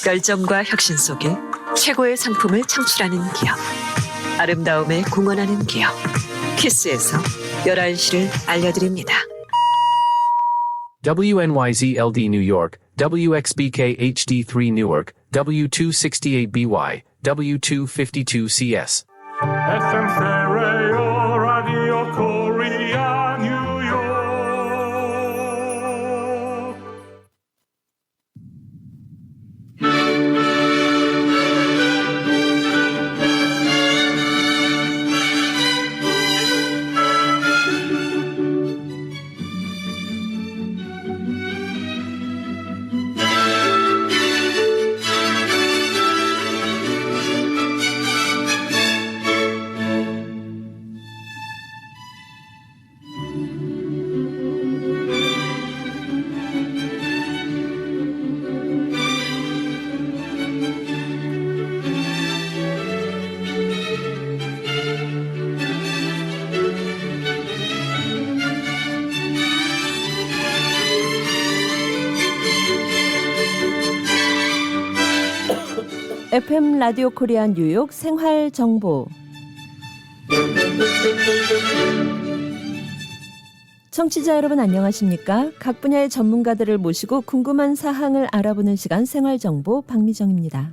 열정과 혁신 속에 최고의 상품을 창출하는 기업. 아름다움에 공헌하는 기업. 키스에서 11시를 알려드립니다. WNYZ-LD New York, WXBK HD3 Newark, W268BY, W252CS. FM stereo radio Korea New York. FM 라디오 코리아 뉴욕 생활 정보. 청취자 여러분 안녕하십니까? 각 분야의 전문가들을 모시고 궁금한 사항을 알아보는 시간 생활 정보 박미정입니다.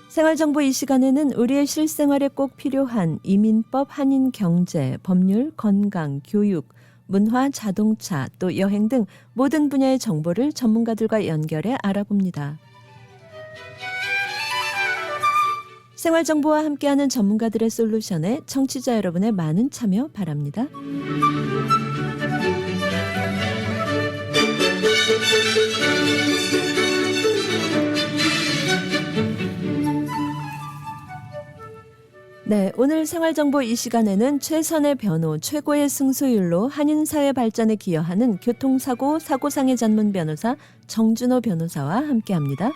생활 정보 이 시간에는 우리의 실생활에 꼭 필요한 이민법, 한인 경제, 법률, 건강, 교육, 문화, 자동차, 또 여행 등 모든 분야의 정보를 전문가들과 연결해 알아봅니다. 생활정보와 함께하는 전문가들의 솔루션에 청취자 여러분의 많은 참여 바랍니다. 네, 오늘 생활정보 이 시간에는 최선의 변호, 최고의 승소율로 한인사회 발전에 기여하는 교통사고, 사고상해 전문 변호사 정준호 변호사와 함께합니다.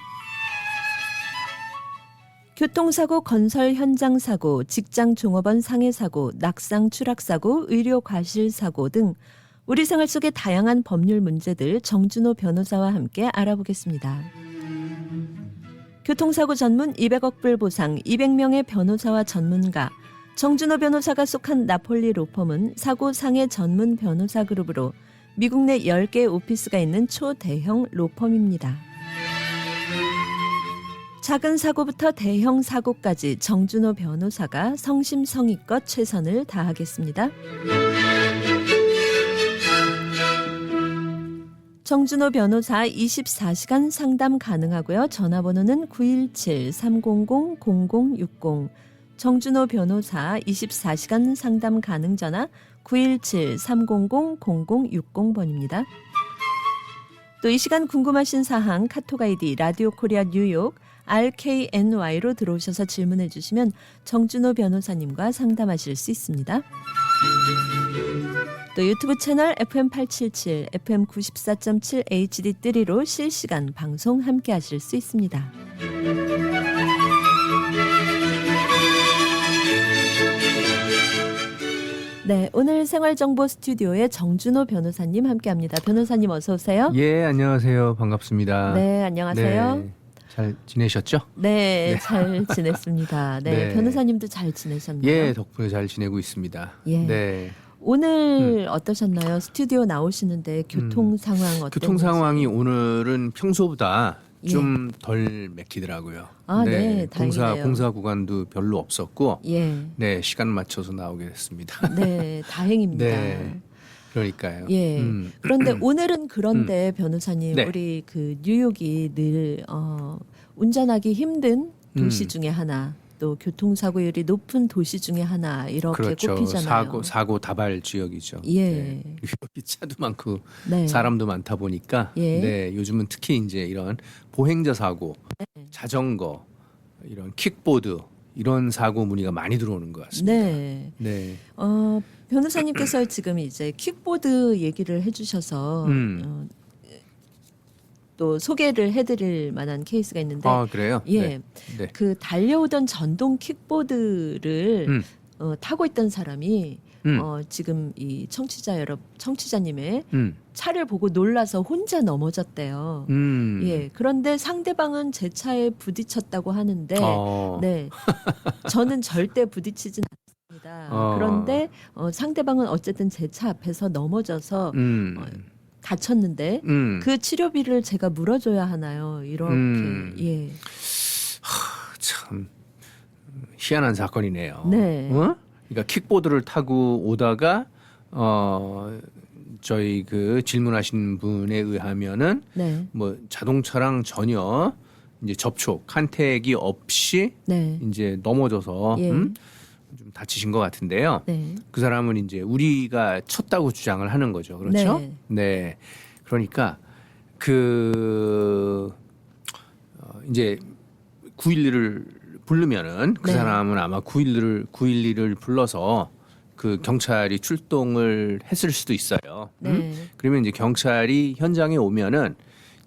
교통사고, 건설 현장 사고, 직장 종업원 상해 사고, 낙상 추락 사고, 의료 과실 사고 등 우리 생활 속의 다양한 법률 문제들 정준호 변호사와 함께 알아보겠습니다. 교통사고 전문 200억 불 보상 200명의 변호사와 전문가 정준호 변호사가 속한 나폴리 로펌은 사고 상해 전문 변호사 그룹으로 미국 내 10개의 오피스가 있는 초대형 로펌입니다. 작은 사고부터 대형 사고까지 정준호 변호사가 성심성의껏 최선을 다하겠습니다. 정준호 변호사 24시간 상담 가능하고요. 전화번호는 917-300-0060. 정준호 변호사 24시간 상담 가능 전화 917-300-0060번입니다. 또 이 시간 궁금하신 사항 카톡 아이디 라디오 코리아 뉴욕 RKNY로 들어오셔서 질문해 주시면 정준호 변호사님과 상담하실 수 있습니다. 또 유튜브 채널 FM877, FM94.7 HD3로 실시간 방송 함께 하실 수 있습니다. 네, 오늘 생활정보 스튜디오에 정준호 변호사님 함께합니다. 변호사님 어서 오세요. 예, 안녕하세요. 반갑습니다. 네, 안녕하세요. 네, 잘 지내셨죠? 네, 잘 지냈습니다. 네, 네. 변호사님도 잘 지내셨나요? 예, 덕분에 잘 지내고 있습니다. 예. 네. 오늘 어떠셨나요? 스튜디오 나오시는데 교통 상황 어땠는지. 교통 상황이 오늘은 평소보다 예. 좀 덜 막히더라고요. 아, 네, 다행이네요. 공사 구간도 별로 없었고, 예. 네, 시간 맞춰서 나오게 됐습니다. 네, 다행입니다. 네, 그러니까요. 예. 그런데 오늘은 그런데 변호사님, 네. 우리 그 뉴욕이 늘 운전하기 힘든 도시 중에 하나, 또 교통사고율이 높은 도시 중에 하나 이렇게 그렇죠. 꼽히잖아요. 사고 다발 지역이죠. 예. 네. 여기 차도 많고 네. 사람도 많다 보니까 예. 네, 요즘은 특히 이제 이런 보행자 사고, 자전거, 이런 킥보드 이런 사고 문의가 많이 들어오는 것 같습니다. 네. 네. 변호사님께서 지금 이제 킥보드 얘기를 해주셔서 또 소개를 해드릴 만한 케이스가 있는데, 아, 그래요? 예, 네. 네. 그 달려오던 전동 킥보드를 타고 있던 사람이 지금 이 청취자님의 음. 차를 보고 놀라서 혼자 넘어졌대요. 예. 그런데 상대방은 제 차에 부딪혔다고 하는데, 네. 저는 절대 부딪히진 않습니다. 그런데 상대방은 어쨌든 제 차 앞에서 넘어져서 다쳤는데 그 치료비를 제가 물어줘야 하나요? 이렇게 예. 참 희한한 사건이네요. 네. 그러니까 킥보드를 타고 오다가 저희 그 질문하신 분에 의하면은 네. 뭐 자동차랑 전혀 이제 접촉, 컨택이 없이 네. 이제 넘어져서 예. 좀 다치신 것 같은데요. 네. 그 사람은 이제 우리가 쳤다고 주장을 하는 거죠. 그렇죠? 네. 네. 그러니까 그 이제 911을 부르면은 그 네. 사람은 아마 911을 불러서 그 경찰이 출동을 했을 수도 있어요. 네. 그러면 이제 경찰이 현장에 오면은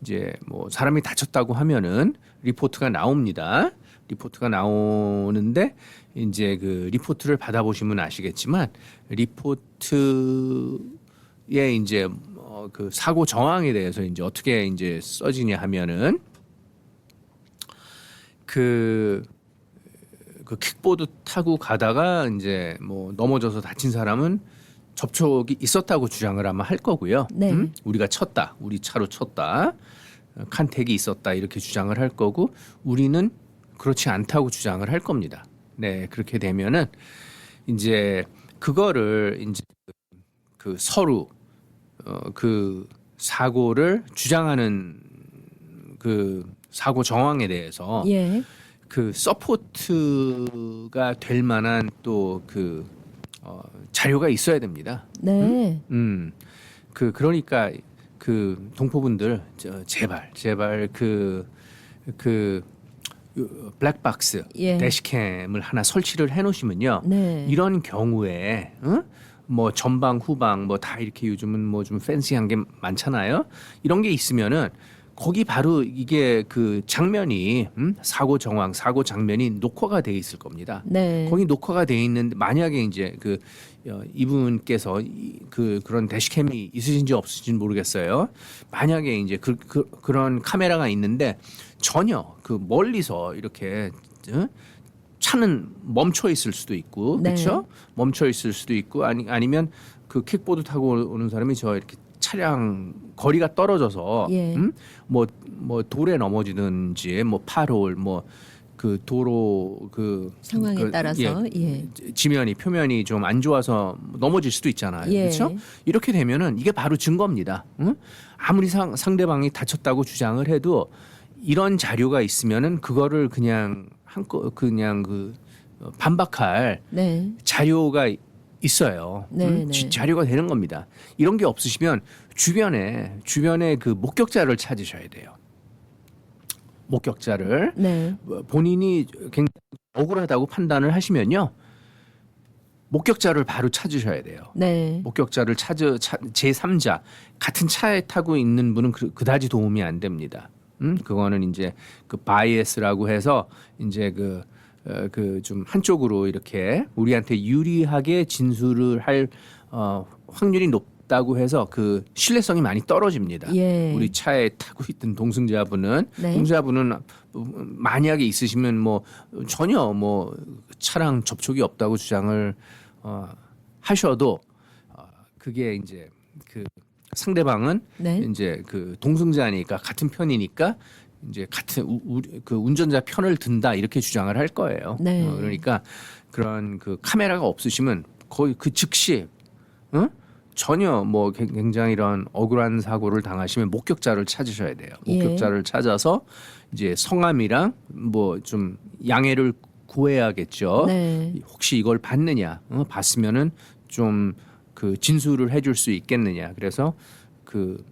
이제 뭐 사람이 다쳤다고 하면은 리포트가 나옵니다. 리포트가 나오는데 이제 그 리포트를 받아보시면 아시겠지만 리포트에 이제 그 사고 정황에 대해서 이제 어떻게 이제 써지냐 하면은 그 킥보드 타고 가다가 이제 뭐 넘어져서 다친 사람은 접촉이 있었다고 주장을 아마 할 거고요. 네. 우리가 쳤다, 우리 차로 쳤다, 컨택이 있었다 이렇게 주장을 할 거고 우리는 그렇지 않다고 주장을 할 겁니다. 네, 그렇게 되면은 이제 그거를 이제 그 서로 그 사고를 주장하는 그 사고 정황에 대해서 예. 그 서포트가 될 만한 또 그 자료가 있어야 됩니다. 네. 그러니까 그 동포분들 제발 그 블랙박스 예. 대시캠을 하나 설치를 해놓으시면요. 네. 이런 경우에 뭐 전방 후방 뭐 다 이렇게 요즘은 뭐 좀 팬시한 게 많잖아요. 이런 게 있으면은 거기 바로 이게 그 장면이 사고 정황, 사고 장면이 녹화가 돼 있을 겁니다. 네. 거기 녹화가 돼 있는데 만약에 이제 그 이분께서 그런 대시캠이 있으신지 없으신지 모르겠어요. 만약에 이제 그런 카메라가 있는데 전혀 그 멀리서 이렇게 차는 멈춰 있을 수도 있고, 네. 그렇죠? 멈춰 있을 수도 있고 아니면 그 킥보드 타고 오는 사람이 저 이렇게 차량 거리가 떨어져서 예. 뭐 돌에 넘어지든지 뭐 파롤 뭐 그 도로 그 상황에 따라서 예. 지면이 표면이 좀 안 좋아서 넘어질 수도 있잖아요. 예. 그렇죠? 이렇게 되면은 이게 바로 증거입니다. 아무리 상대방이 다쳤다고 주장을 해도 이런 자료가 있으면은 그거를 그냥 반박할 네. 자료가 있어요. 네, 네. 자료가 되는 겁니다. 이런 게 없으시면 주변에 그 목격자를 찾으셔야 돼요. 목격자를 네. 본인이 굉장히 억울하다고 판단을 하시면요. 목격자를 바로 찾으셔야 돼요. 네. 목격자를 제3자 같은 차에 타고 있는 분은 그다지 도움이 안 됩니다. 그거는 이제 그 바이애스라고 해서 이제 그 좀 한쪽으로 이렇게 우리한테 유리하게 진술을 할 확률이 높다고 해서 그 신뢰성이 많이 떨어집니다. 예. 우리 차에 타고 있던 동승자분은 네. 동승자분은 만약에 있으시면 뭐 전혀 뭐 차랑 접촉이 없다고 주장을 하셔도 그게 이제 그 상대방은 네. 이제 그 동승자니까 같은 편이니까 이제 같은 그 운전자 편을 든다 이렇게 주장을 할 거예요. 네. 그러니까 그런 그 카메라가 없으시면 거의 그 즉시 전혀 뭐 굉장히 이런 억울한 사고를 당하시면 목격자를 찾으셔야 돼요. 예. 목격자를 찾아서 이제 성함이랑 뭐 좀 양해를 구해야겠죠. 네. 혹시 이걸 봤느냐? 봤으면은 좀 그 진술을 해줄 수 있겠느냐? 그래서 그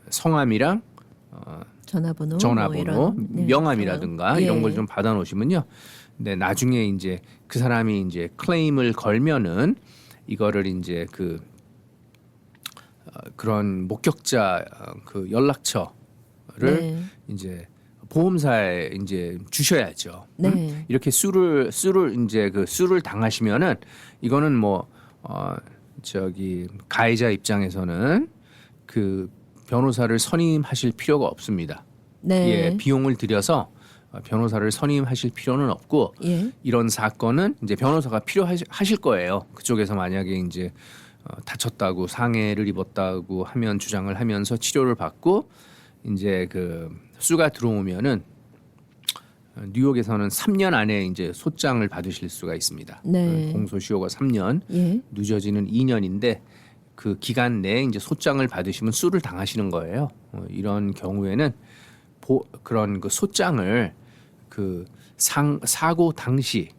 성함이랑 전화번호, 전화번호, 뭐 이런, 네, 명함이라든가 예. 이런 걸 좀 받아 놓으시면요. 네, 나중에 이제 그 사람이 이제 클레임을 걸면은 이거를 이제 그 그런 목격자 그 연락처를 네. 이제 보험사에 이제 주셔야죠. 네. 이렇게 수를 이제 그 수를 당하시면은 이거는 뭐 저기 가해자 입장에서는 그 변호사를 선임하실 필요가 없습니다. 네. 예, 비용을 들여서 변호사를 선임하실 필요는 없고 예. 이런 사건은 이제 변호사가 필요하실 거예요. 그쪽에서 만약에 이제 다쳤다고 상해를 입었다고 하면 주장을 하면서 치료를 받고 이제 그 수가 들어오면은 뉴욕에서는 3년 안에 이제 소장을 받으실 수가 있습니다. 네. 공소시효가 3년, 예. 늦어지는 2년인데 그 기간 내에 이제 소장을 받으시면 수를 당하시는 거예요. 이런 경우에는 그런 그 소장을 그 사고 당시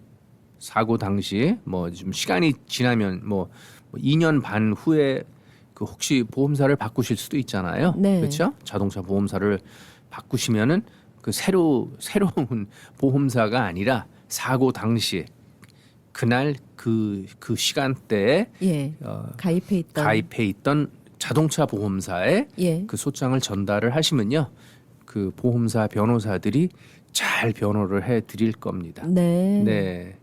뭐 좀 시간이 지나면 뭐 2년 반 후에 그 혹시 보험사를 바꾸실 수도 있잖아요. 네. 그렇죠? 자동차 보험사를 바꾸시면은 그 새로운 보험사가 아니라 사고 당시 그날 그 시간대에 예. 가입해 있던 자동차 보험사에 예. 그 소장을 전달을 하시면요. 그 보험사 변호사들이 잘 변호를 해 드릴 겁니다. 네. 네.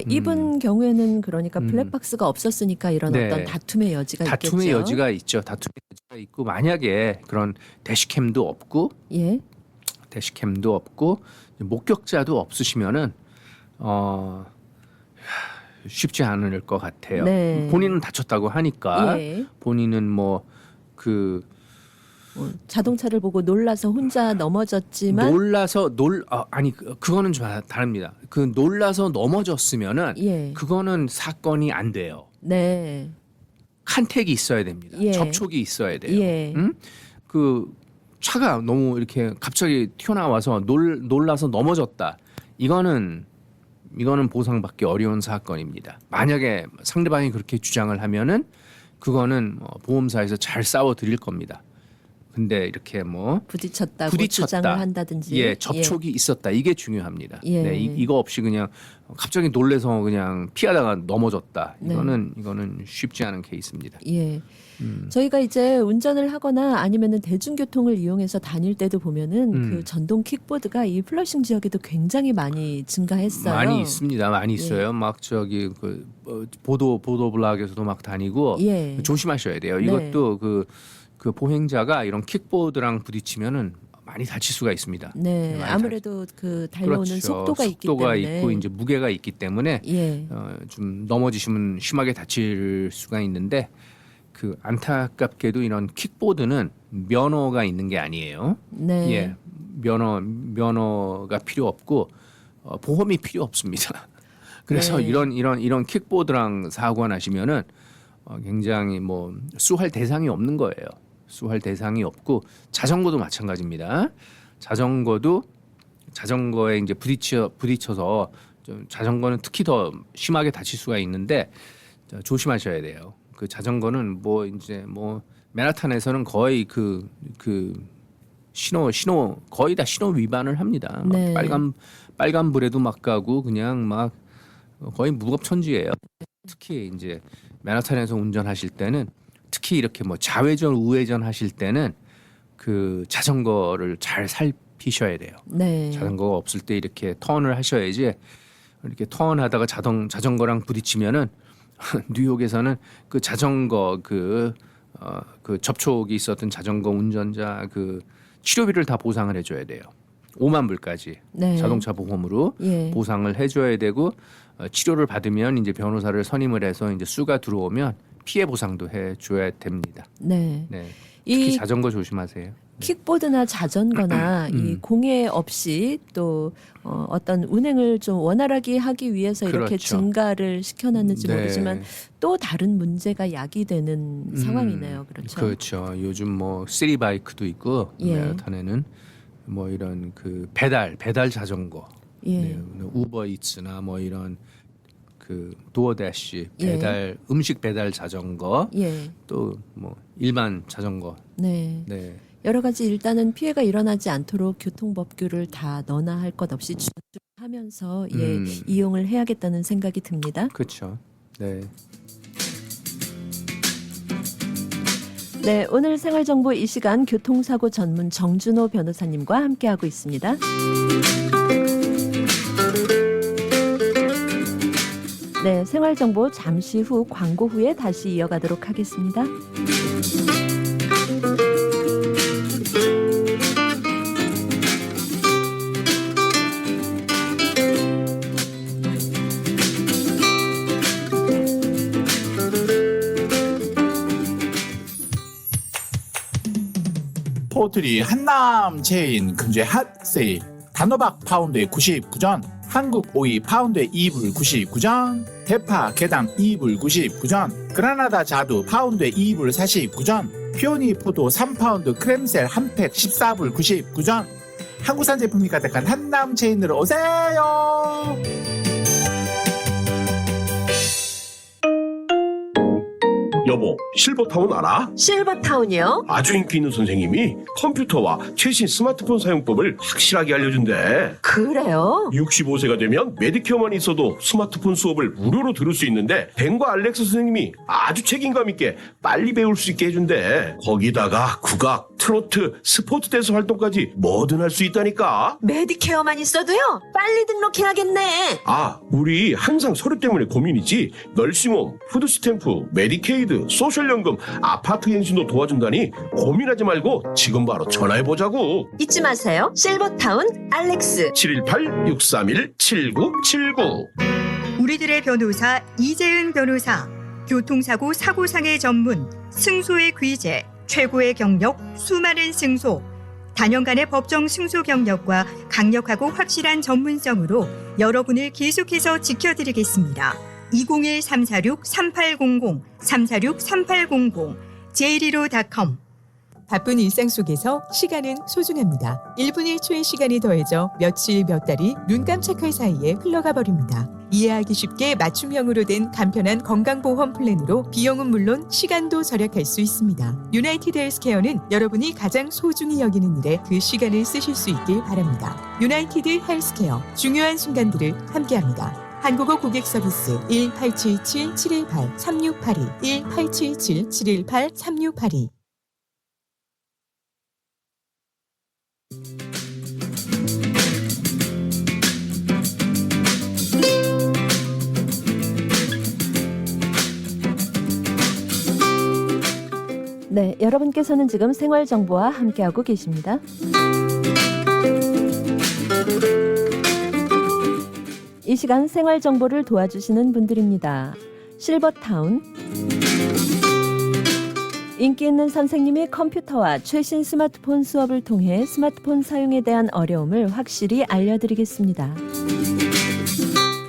이분 경우에는 그러니까 블랙박스가 없었으니까 이런 네. 어떤 다툼의 여지가 다툼의 있겠죠. 여지가 있죠. 다툼의 여지가 있고 만약에 그런 대시캠도 없고 예. 목격자도 없으시면은 쉽지 않을 것 같아요. 네. 본인은 다쳤다고 하니까 예. 본인은 뭐 자동차를 보고 놀라서 혼자 넘어졌지만 놀라서 그거는 좀 다릅니다. 그 놀라서 넘어졌으면은 예. 그거는 사건이 안 돼요. 네. 컨택이 있어야 됩니다. 예. 접촉이 있어야 돼요. 예. 응? 그 차가 너무 이렇게 갑자기 튀어나와서 놀라서 넘어졌다. 이거는 보상받기 어려운 사건입니다. 만약에 상대방이 그렇게 주장을 하면은 그거는 보험사에서 잘 싸워 드릴 겁니다. 근데 이렇게 부딪혔다고 주장을 한다든지 예, 접촉이 있었다. 이게 중요합니다. 예. 네, 이거 없이 그냥 갑자기 놀래서 그냥 피하다가 넘어졌다. 네. 이거는 쉽지 않은 케이스입니다. 예. 저희가 이제 운전을 하거나 아니면은 대중교통을 이용해서 다닐 때도 보면은 그 전동 킥보드가 이 플러싱 지역에도 굉장히 많이 증가했어요. 많이 있습니다. 많이 있어요. 막 저기 그 보도 블락에서도 막 다니고 예. 조심하셔야 돼요. 네. 이것도 그 보행자가 이런 킥보드랑 부딪히면은 많이 다칠 수가 있습니다. 네. 많이 아무래도 그 달려오는 그렇죠. 속도가 있기 때문에 있고 이제 무게가 있기 때문에 예. 좀 넘어지시면 심하게 다칠 수가 있는데 그 안타깝게도 이런 킥보드는 면허가 있는 게 아니에요. 네. 예, 면허가 필요 없고 보험이 필요 없습니다. 그래서 네. 이런 킥보드랑 사고가 나시면은 굉장히 뭐 수할 대상이 없는 거예요. 수할 대상이 없고 자전거도 마찬가지입니다. 자전거에 이제 부딪혀서 좀 자전거는 특히 더 심하게 다칠 수가 있는데 조심하셔야 돼요. 그 자전거는 뭐 이제 뭐 맨하탄에서는 거의 그 신호 거의 다 신호 위반을 합니다. 막 네. 빨간 불에도 막 가고 그냥 막 거의 무법천지예요. 특히 이제 맨하탄에서 운전하실 때는 특히 이렇게 뭐 좌회전 우회전 하실 때는 그 자전거를 잘 살피셔야 돼요. 네. 자전거가 없을 때 이렇게 턴을 하셔야지 이렇게 턴하다가 자전거랑 부딪히면은 뉴욕에서는 그 자전거 그 접촉이 있었던 자전거 운전자 그 치료비를 다 보상을 해줘야 돼요. 5만 불까지 네. 자동차 보험으로 예. 보상을 해줘야 되고 치료를 받으면 이제 변호사를 선임을 해서 이제 수가 들어오면 피해 보상도 해줘야 됩니다. 네. 네. 특히 이 자전거 조심하세요. 킥보드나 자전거나 이 공해 없이 또 어떤 운행을 좀 원활하게 하기 위해서 이렇게 그렇죠. 증가를 시켜놨는지 네. 모르지만 또 다른 문제가 야기되는 상황이네요. 그렇죠. 그렇죠. 요즘 뭐 시리바이크도 있고 예. 맨하탄에는 뭐 이런 그 배달 자전거, 예. 네, 우버이츠나 뭐 이런 그 도어대시 예. 배달 음식 배달 자전거 예. 또 뭐 일반 자전거 네. 네. 여러 가지 일단은 피해가 일어나지 않도록 교통법규를 다 너나 할 것 없이 준수하면서 예, 이용을 해야겠다는 생각이 듭니다. 그렇죠. 네. 네, 오늘 생활정보 이 시간 교통사고 전문 정준호 변호사님과 함께하고 있습니다. 네, 생활정보 잠시 후 광고 후에 다시 이어가도록 하겠습니다. 포트리 한남 체인 근처 핫세일 단호박 파운드에 99전, 한국 오이 파운드에 2불 99전, 대파 개당 2불 99전, 그라나다 자두 파운드에 2불 49전, 피오니 포도 3파운드 크렘셀 한 팩 14불 99전. 한국산 제품이 가득한 한남 체인으로 오세요. 여보, 실버타운 알아? 실버타운이요? 아주 인기 있는 선생님이 컴퓨터와 최신 스마트폰 사용법을 확실하게 알려준대. 그래요? 65세가 되면 메디케어만 있어도 스마트폰 수업을 무료로 들을 수 있는데 벤과 알렉스 선생님이 아주 책임감 있게 빨리 배울 수 있게 해준대. 거기다가 국악, 트로트, 스포츠 댄스 활동까지 뭐든 할 수 있다니까. 메디케어만 있어도요? 빨리 등록해야겠네. 아, 우리 항상 서류 때문에 고민이지. 널싱홈, 푸드스탬프, 메디케이드, 소셜연금, 아파트 갱신도 도와준다니 고민하지 말고 지금 바로 전화해보자고. 잊지 마세요. 실버타운 알렉스. 718-631-7979. 우리들의 변호사 이재은 변호사, 교통사고 사고상해 전문, 승소의 귀재, 최고의 경력, 수많은 승소, 단연간의 법정 승소 경력과 강력하고 확실한 전문성으로 여러분을 계속해서 지켜드리겠습니다. 201-346-3800, 346-3800, j115.com. 바쁜 일상 속에서 시간은 소중합니다. 1분 1초의 시간이 더해져 며칠 몇 달이 눈 깜짝할 사이에 흘러가 버립니다. 이해하기 쉽게 맞춤형으로 된 간편한 건강보험 플랜으로 비용은 물론 시간도 절약할 수 있습니다. 유나이티드 헬스케어는 여러분이 가장 소중히 여기는 일에 그 시간을 쓰실 수 있길 바랍니다. 유나이티드 헬스케어, 중요한 순간들을 함께합니다. 한국어 고객 서비스 1877-718-3682, 1877-718-3682. 네, 여러분께서는 지금 생활정보와 함께하고 계십니다. 이 시간 생활정보를 도와주시는 분들입니다. 실버타운, 인기 있는 선생님이 컴퓨터와 최신 스마트폰 수업을 통해 스마트폰 사용에 대한 어려움을 확실히 알려드리겠습니다.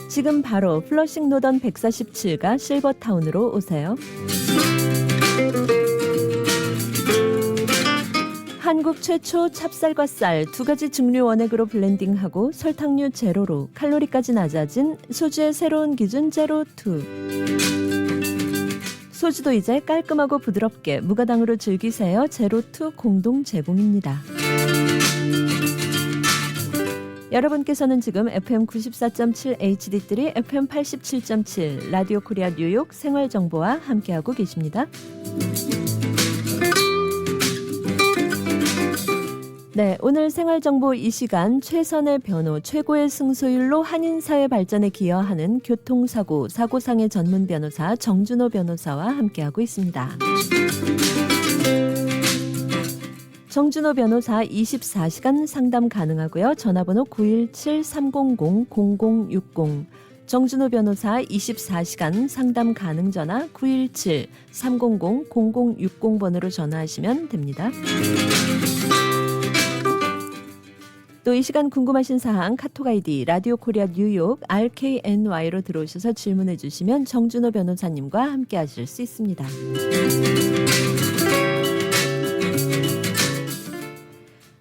지금 바로 플러싱 노던 147가 실버타운으로 오세요. 한국 최초 찹쌀과 쌀 두 가지 증류 원액으로 블렌딩하고 설탕류 제로로 칼로리까지 낮아진 소주의 새로운 기준 제로2. 소주도 이제 깔끔하고 부드럽게 무가당으로 즐기세요. 제로2 공동 제공입니다. 여러분께서는 지금 FM 94.7 HD3, FM 87.7 라디오 코리아 뉴욕 생활정보와 함께하고 계십니다. 네, 오늘 생활정보 이 시간 최선의 변호, 최고의 승소율로 한인사회 발전에 기여하는 교통사고, 사고상해 전문 변호사 정준호 변호사와 함께하고 있습니다. 정준호 변호사 24시간 상담 가능하고요. 전화번호 917-300-0060. 정준호 변호사 24시간 상담 가능 전화 917-300-0060번으로 전화하시면 됩니다. 또 이 시간 궁금하신 사항 카톡 아이디 라디오 코리아 뉴욕 RKNY로 들어오셔서 질문해 주시면 정준호 변호사님과 함께 하실 수 있습니다.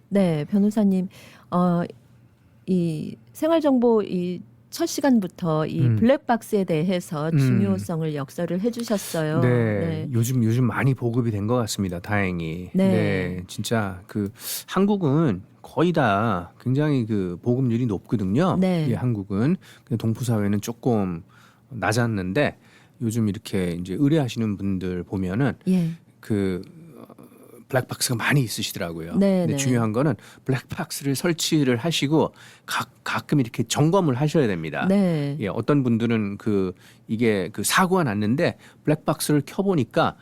네, 변호사님, 이 생활정보 이 첫 시간부터 이 블랙박스에 대해서 중요성을 역설을 해주셨어요. 네, 요즘 많이 보급이 된 것 같습니다. 다행히. 네, 진짜 그 한국은 거의 다 굉장히 그 보급률이 높거든요. 네. 예, 한국은 동포 사회는 조금 낮았는데 요즘 이렇게 이제 의뢰하시는 분들 보면은 예. 그 블랙박스가 많이 있으시더라고요. 네, 근데 네. 중요한 거는 블랙박스를 설치를 하시고 가끔 이렇게 점검을 하셔야 됩니다. 네. 예, 어떤 분들은 이게 사고가 났는데 블랙박스를 켜보니까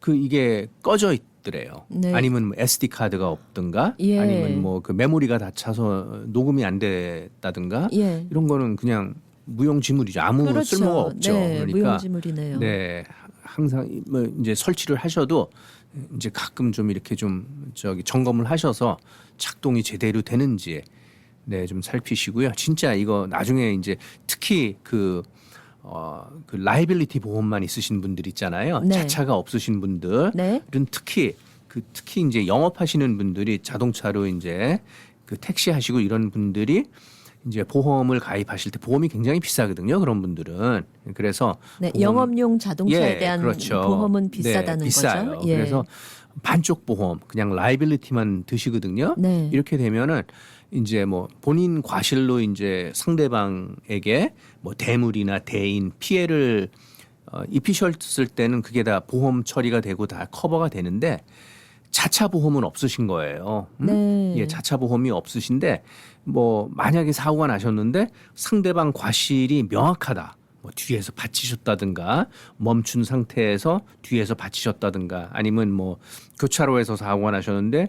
이게 꺼져 있더래요. 네. 아니면 뭐 SD 카드가 없든가, 예. 아니면 뭐 메모리가 닫혀서 녹음이 안 됐다든가, 예. 이런 거는 그냥 무용지물이죠. 아무 그렇죠. 쓸모가 없죠. 네, 그러니까 무용지물이네요. 네, 항상 뭐 이제 설치를 하셔도 이제 가끔 좀 이렇게 좀 점검을 하셔서 작동이 제대로 되는지 좀 살피시고요. 진짜 이거 나중에 이제 특히 그 라이빌리티 보험만 있으신 분들 있잖아요. 네. 자차가 없으신 분들은 네. 특히 이제 영업하시는 분들이 자동차로 이제 택시 하시고 이런 분들이 이제 보험을 가입하실 때 보험이 굉장히 비싸거든요. 그런 분들은. 그래서 네, 영업용 자동차에 대한 그렇죠. 보험은 비싸다는 비싸요. 거죠. 예. 그래서 반쪽 보험 그냥 라이빌리티만 드시거든요. 네. 이렇게 되면은 이제 뭐 본인 과실로 이제 상대방에게 뭐 대물이나 대인 피해를 입히셨을 때는 그게 다 보험 처리가 되고 다 커버가 되는데 자차 보험은 없으신 거예요. 네. 예, 자차 보험이 없으신데 뭐 만약에 사고가 나셨는데 상대방 과실이 명확하다. 뭐 뒤에서 받치셨다든가 멈춘 상태에서 뒤에서 받치셨다든가 아니면 뭐 교차로에서 사고가 나셨는데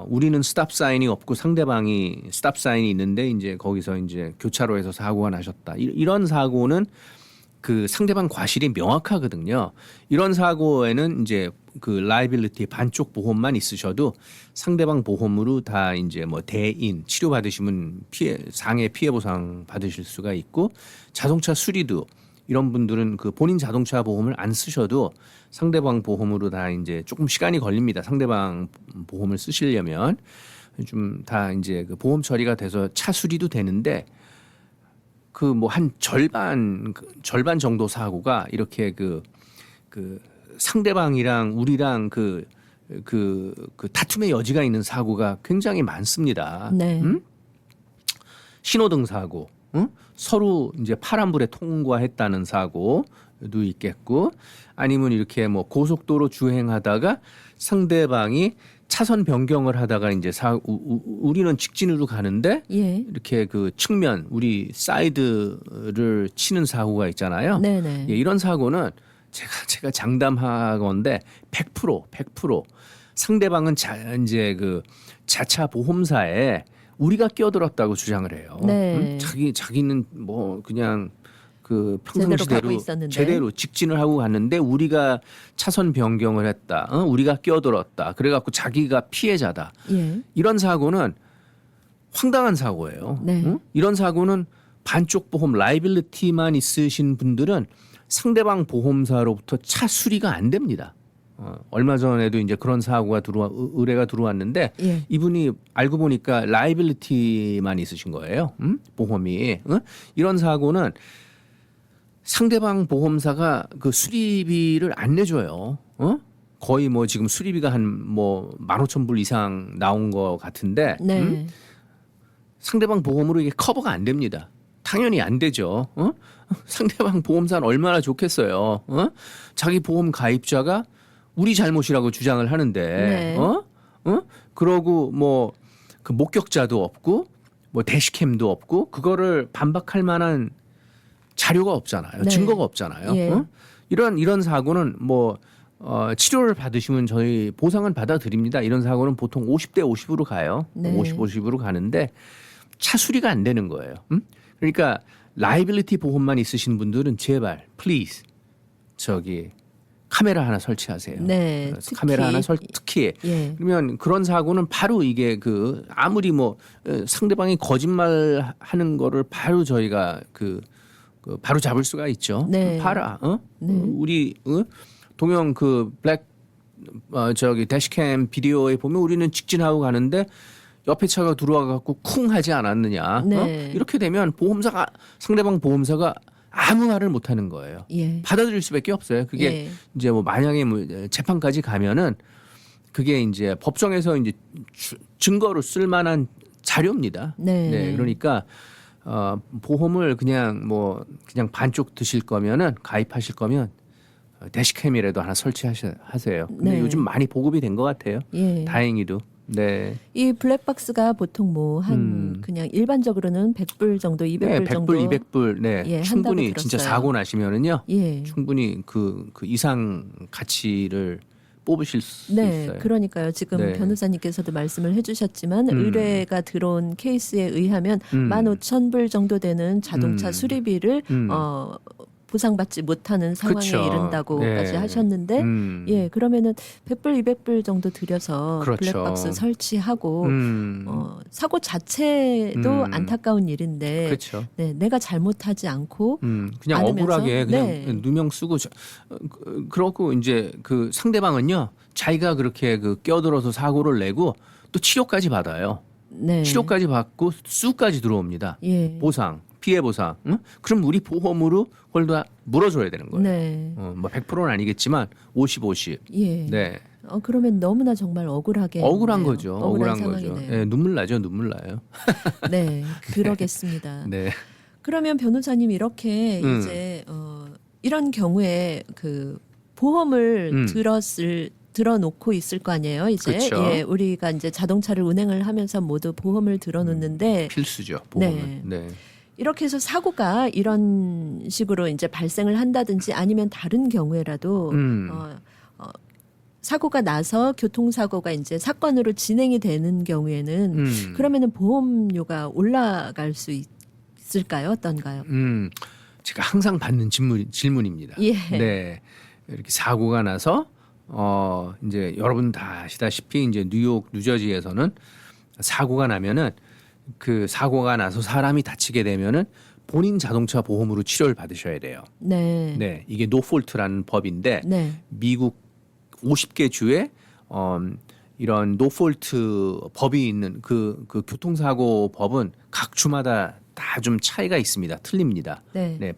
우리는 스탑 사인이 없고 상대방이 스탑 사인이 있는데 이제 거기서 이제 교차로에서 사고가 나셨다. 이런 사고는 상대방 과실이 명확하거든요. 이런 사고에는 이제 라이빌리티 반쪽 보험만 있으셔도 상대방 보험으로 다 이제 뭐 대인 치료 받으시면 상해 피해 보상 받으실 수가 있고 자동차 수리도 이런 분들은 본인 자동차 보험을 안 쓰셔도 상대방 보험으로 다 이제 조금 시간이 걸립니다. 상대방 보험을 쓰시려면 좀 다 이제 보험 처리가 돼서 차 수리도 되는데 뭐 한 절반 정도 사고가 이렇게 상대방이랑 우리랑 다툼의 여지가 있는 사고가 굉장히 많습니다. 네. 신호등 사고, 서로 이제 파란불에 통과했다는 사고도 있겠고, 아니면 이렇게 뭐 고속도로 주행하다가 상대방이 차선 변경을 하다가 이제 우리는 직진으로 가는데 예. 이렇게 측면 우리 사이드를 치는 사고가 있잖아요. 네네. 예, 이런 사고는 제가 장담하건데 100% 상대방은 이제 자차 보험사에 우리가 끼어들었다고 주장을 해요. 네. 자기는 뭐 그냥 제대로 가고 평상시대로 있었는데. 제대로 직진을 하고 갔는데 우리가 차선 변경을 했다. 우리가 끼어들었다. 그래갖고 자기가 피해자다. 예. 이런 사고는 황당한 사고예요. 네. 이런 사고는 반쪽 보험 라이빌리티만 있으신 분들은 상대방 보험사로부터 차 수리가 안 됩니다. 얼마 전에도 이제 그런 사고가 의뢰가 들어왔는데 예. 이분이 알고 보니까 라이빌리티만 있으신 거예요. 보험이. 이런 사고는 상대방 보험사가 수리비를 안 내줘요. 거의 뭐 지금 수리비가 한 뭐 15,000불 이상 나온 것 같은데 네. 상대방 보험으로 이게 커버가 안 됩니다. 당연히 안 되죠. 상대방 보험사는 얼마나 좋겠어요. 자기 보험 가입자가 우리 잘못이라고 주장을 하는데, 네. 그러고 뭐 목격자도 없고, 뭐 대시캠도 없고, 그거를 반박할 만한 자료가 없잖아요. 네. 증거가 없잖아요. 예. 이런 사고는 뭐 치료를 받으시면 저희 보상은 받아드립니다. 이런 사고는 보통 50대 50으로 가요. 네. 50으로 가는데 차 수리가 안 되는 거예요. 그러니까 라이빌리티 보험만 있으신 분들은 제발 플리즈 카메라 하나 설치하세요. 네, 카메라 하나 특히 예. 그러면 그런 사고는 바로 이게 아무리 뭐 상대방이 거짓말 하는 거를 바로 저희가 바로 잡을 수가 있죠. 네. 봐라. 네. 우리 동영 블랙 대시캠 비디오에 보면 우리는 직진하고 가는데 옆에 차가 들어와 갖고 쿵 하지 않았느냐. 네. 이렇게 되면 상대방 보험사가 아무 말을 못 하는 거예요. 예. 받아들일 수밖에 없어요. 그게 예. 이제 뭐 만약에 뭐 재판까지 가면은 그게 이제 법정에서 이제 증거로 쓸 만한 자료입니다. 네. 그러니까 보험을 그냥 반쪽 드실 거면은 가입하실 거면 대시캠이라도 하나 설치하세요. 근데 네. 요즘 많이 보급이 된 것 같아요. 예. 다행히도. 네. 이 블랙박스가 보통 뭐 한 그냥 일반적으로는 100불 정도, 200불 네, 100불, 정도 200불. 네. 예, 충분히 한다고 진짜 들었어요. 사고 나시면은요. 예. 충분히 그 이상 가치를 뽑으실 수 네, 있어요. 그러니까요. 지금 네. 변호사님께서도 말씀을 해주셨지만 의뢰가 들어온 케이스에 의하면 15,000불 정도 되는 자동차 수리비를 보상받지 못하는 상황에 그쵸. 이른다고까지 네. 하셨는데 예, 그러면은 100불, 200불 정도 들여서 그렇죠. 블랙박스 설치하고 사고 자체도 음. 안타까운 일인데 그렇죠. 네, 내가 잘못하지 않고 그냥 않으면서? 억울하게 그냥 네. 누명 쓰고 그러고 이제 그 상대방은요 자기가 그렇게 그 끼어들어서 사고를 내고 또 치료까지 받아요. 네. 치료까지 받고 수까지 들어옵니다. 예. 보상, 피해 보상. 응? 그럼 우리 보험으로 그걸 다 물어줘야 되는 거예요. 네. 뭐 100%는 아니겠지만 50, 50. 예. 네, 그러면 너무나 정말 억울하게 억울한 했네요. 거죠. 억울한 억울한 거죠. 상황이네요. 네, 눈물 나죠, 눈물 나요. 네, 그러겠습니다. 네, 그러면 변호사님 이렇게 이제 이런 경우에 그 보험을 들어놓고 있을 거 아니에요. 이제 그쵸. 예, 우리가 이제 자동차를 운행을 하면서 모두 보험을 들어놓는데 필수죠. 보험은. 네. 이렇게 해서 사고가 이런 식으로 이제 발생을 한다든지 아니면 다른 경우에라도 사고가 나서 교통사고가 이제 사건으로 진행이 되는 경우에는 그러면은 보험료가 올라갈 수 있을까요? 어떤가요? 제가 항상 받는 질문입니다. 예. 네. 이렇게 사고가 나서 이제 여러분 다 아시다시피 이제 뉴욕, 뉴저지에서는 사고가 나면은 그 사고가 나서 사람이 다치게 되면은 본인 자동차 보험으로 치료를 받으셔야 돼요. 네. 네. 이게 노폴트라는 법인데 네. 미국 50개 주에 이런 노폴트 법이 있는 그 교통사고 법은 각 주마다 다 좀 차이가 있습니다. 틀립니다. 네. 네,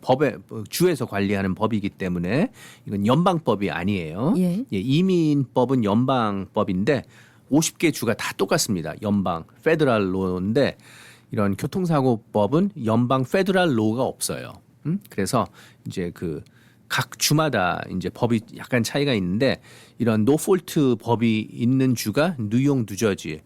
주에서 관리하는 법이기 때문에 이건 연방법이 아니에요. 예. 예, 이민법은 연방법인데 50개 주가 다 똑같습니다. 연방 페더럴 로인데 이런 교통사고법은 연방 페더럴 로가 없어요. 그래서 이제 그 각 주마다 이제 법이 약간 차이가 있는데 이런 노폴트 법이 있는 주가 뉴욕, 뉴저지,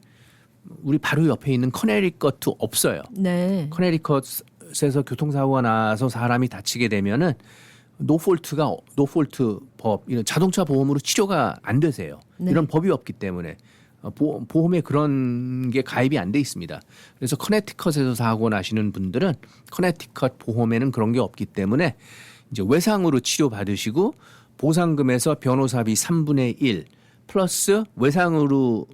우리 바로 옆에 있는 커네리컷도 없어요. 네. 커네리컷에서 교통사고가 나서 사람이 다치게 되면은 노폴트 법 이런 자동차 보험으로 치료가 안 되세요. 네. 이런 법이 없기 때문에 보험에 그런 게 가입이 안 돼 있습니다. 그래서 커네티컷에서 사고 나시는 분들은 커네티컷 보험에는 그런 게 없기 때문에 이제 외상으로 치료 받으시고 보상금에서 변호사비 3분의 1 플러스 외상으로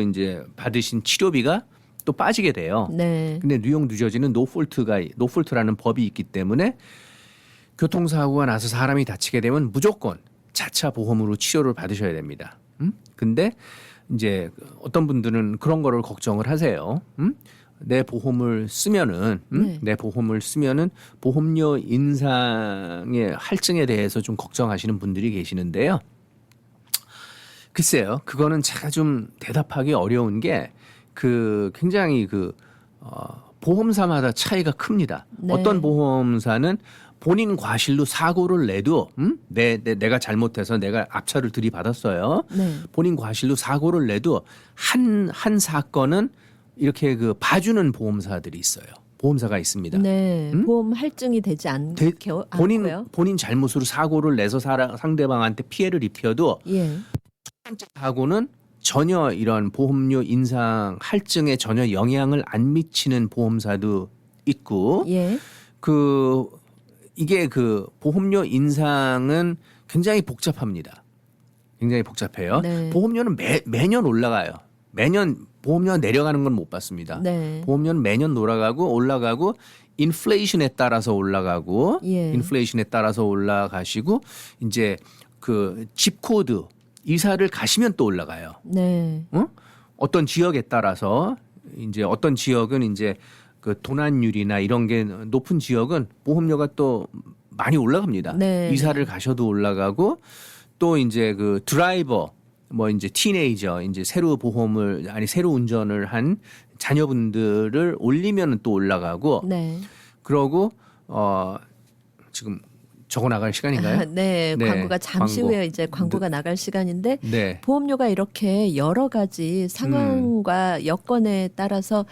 이제 받으신 치료비가 또 빠지게 돼요. 네. 근데 뉴욕, 뉴저지는 노폴트라는 법이 있기 때문에 교통사고가 나서 사람이 다치게 되면 무조건 자차 보험으로 치료를 받으셔야 됩니다. 근데 이제 어떤 분들은 그런 거를 걱정을 하세요. 내 보험을 쓰면은 내 보험을 쓰면은 보험료 인상의 할증에 대해서 좀 걱정하시는 분들이 계시는데요. 글쎄요, 그거는 제가 좀 대답하기 어려운 게 굉장히 보험사마다 차이가 큽니다. 네. 어떤 보험사는 본인 과실로 사고를 내도 내가 잘못해서 내가 앞차를 들이받았어요. 네. 본인 과실로 사고를 내도 한 사건은 이렇게 봐주는 보험사들이 있어요. 보험사가 있습니다. 네. 보험 할증이 되지 않고요. 본인 잘못으로 사고를 내서 상대방한테 피해를 입혀도 예. 사고는 전혀 이런 보험료 인상 할증에 전혀 영향을 안 미치는 보험사도 있고 예. 이게 보험료 인상은 굉장히 복잡합니다. 굉장히 복잡해요. 네. 보험료는 매년 올라가요. 매년 보험료가 내려가는 건 못 봤습니다. 네. 보험료는 매년 올라가고 인플레이션에 따라서 올라가고 예. 인플레이션에 따라서 올라가시고 이제 집 코드 이사를 가시면 또 올라가요. 네. 어떤 지역에 따라서 이제 어떤 지역은 이제 도난율이나 이런 게 높은 지역은 보험료가 또 많이 올라갑니다. 네. 이사를 가셔도 올라가고 또 이제 드라이버 뭐 이제 티네이저 이제 새로 운전을 한 자녀분들을 올리면 또 올라가고 네. 그러고 지금 적어 나갈 시간인가요? 네, 네, 광고가 잠시 광고. 후에 이제 광고가 나갈 시간인데 네. 보험료가 이렇게 여러 가지 상황과 여건에 따라서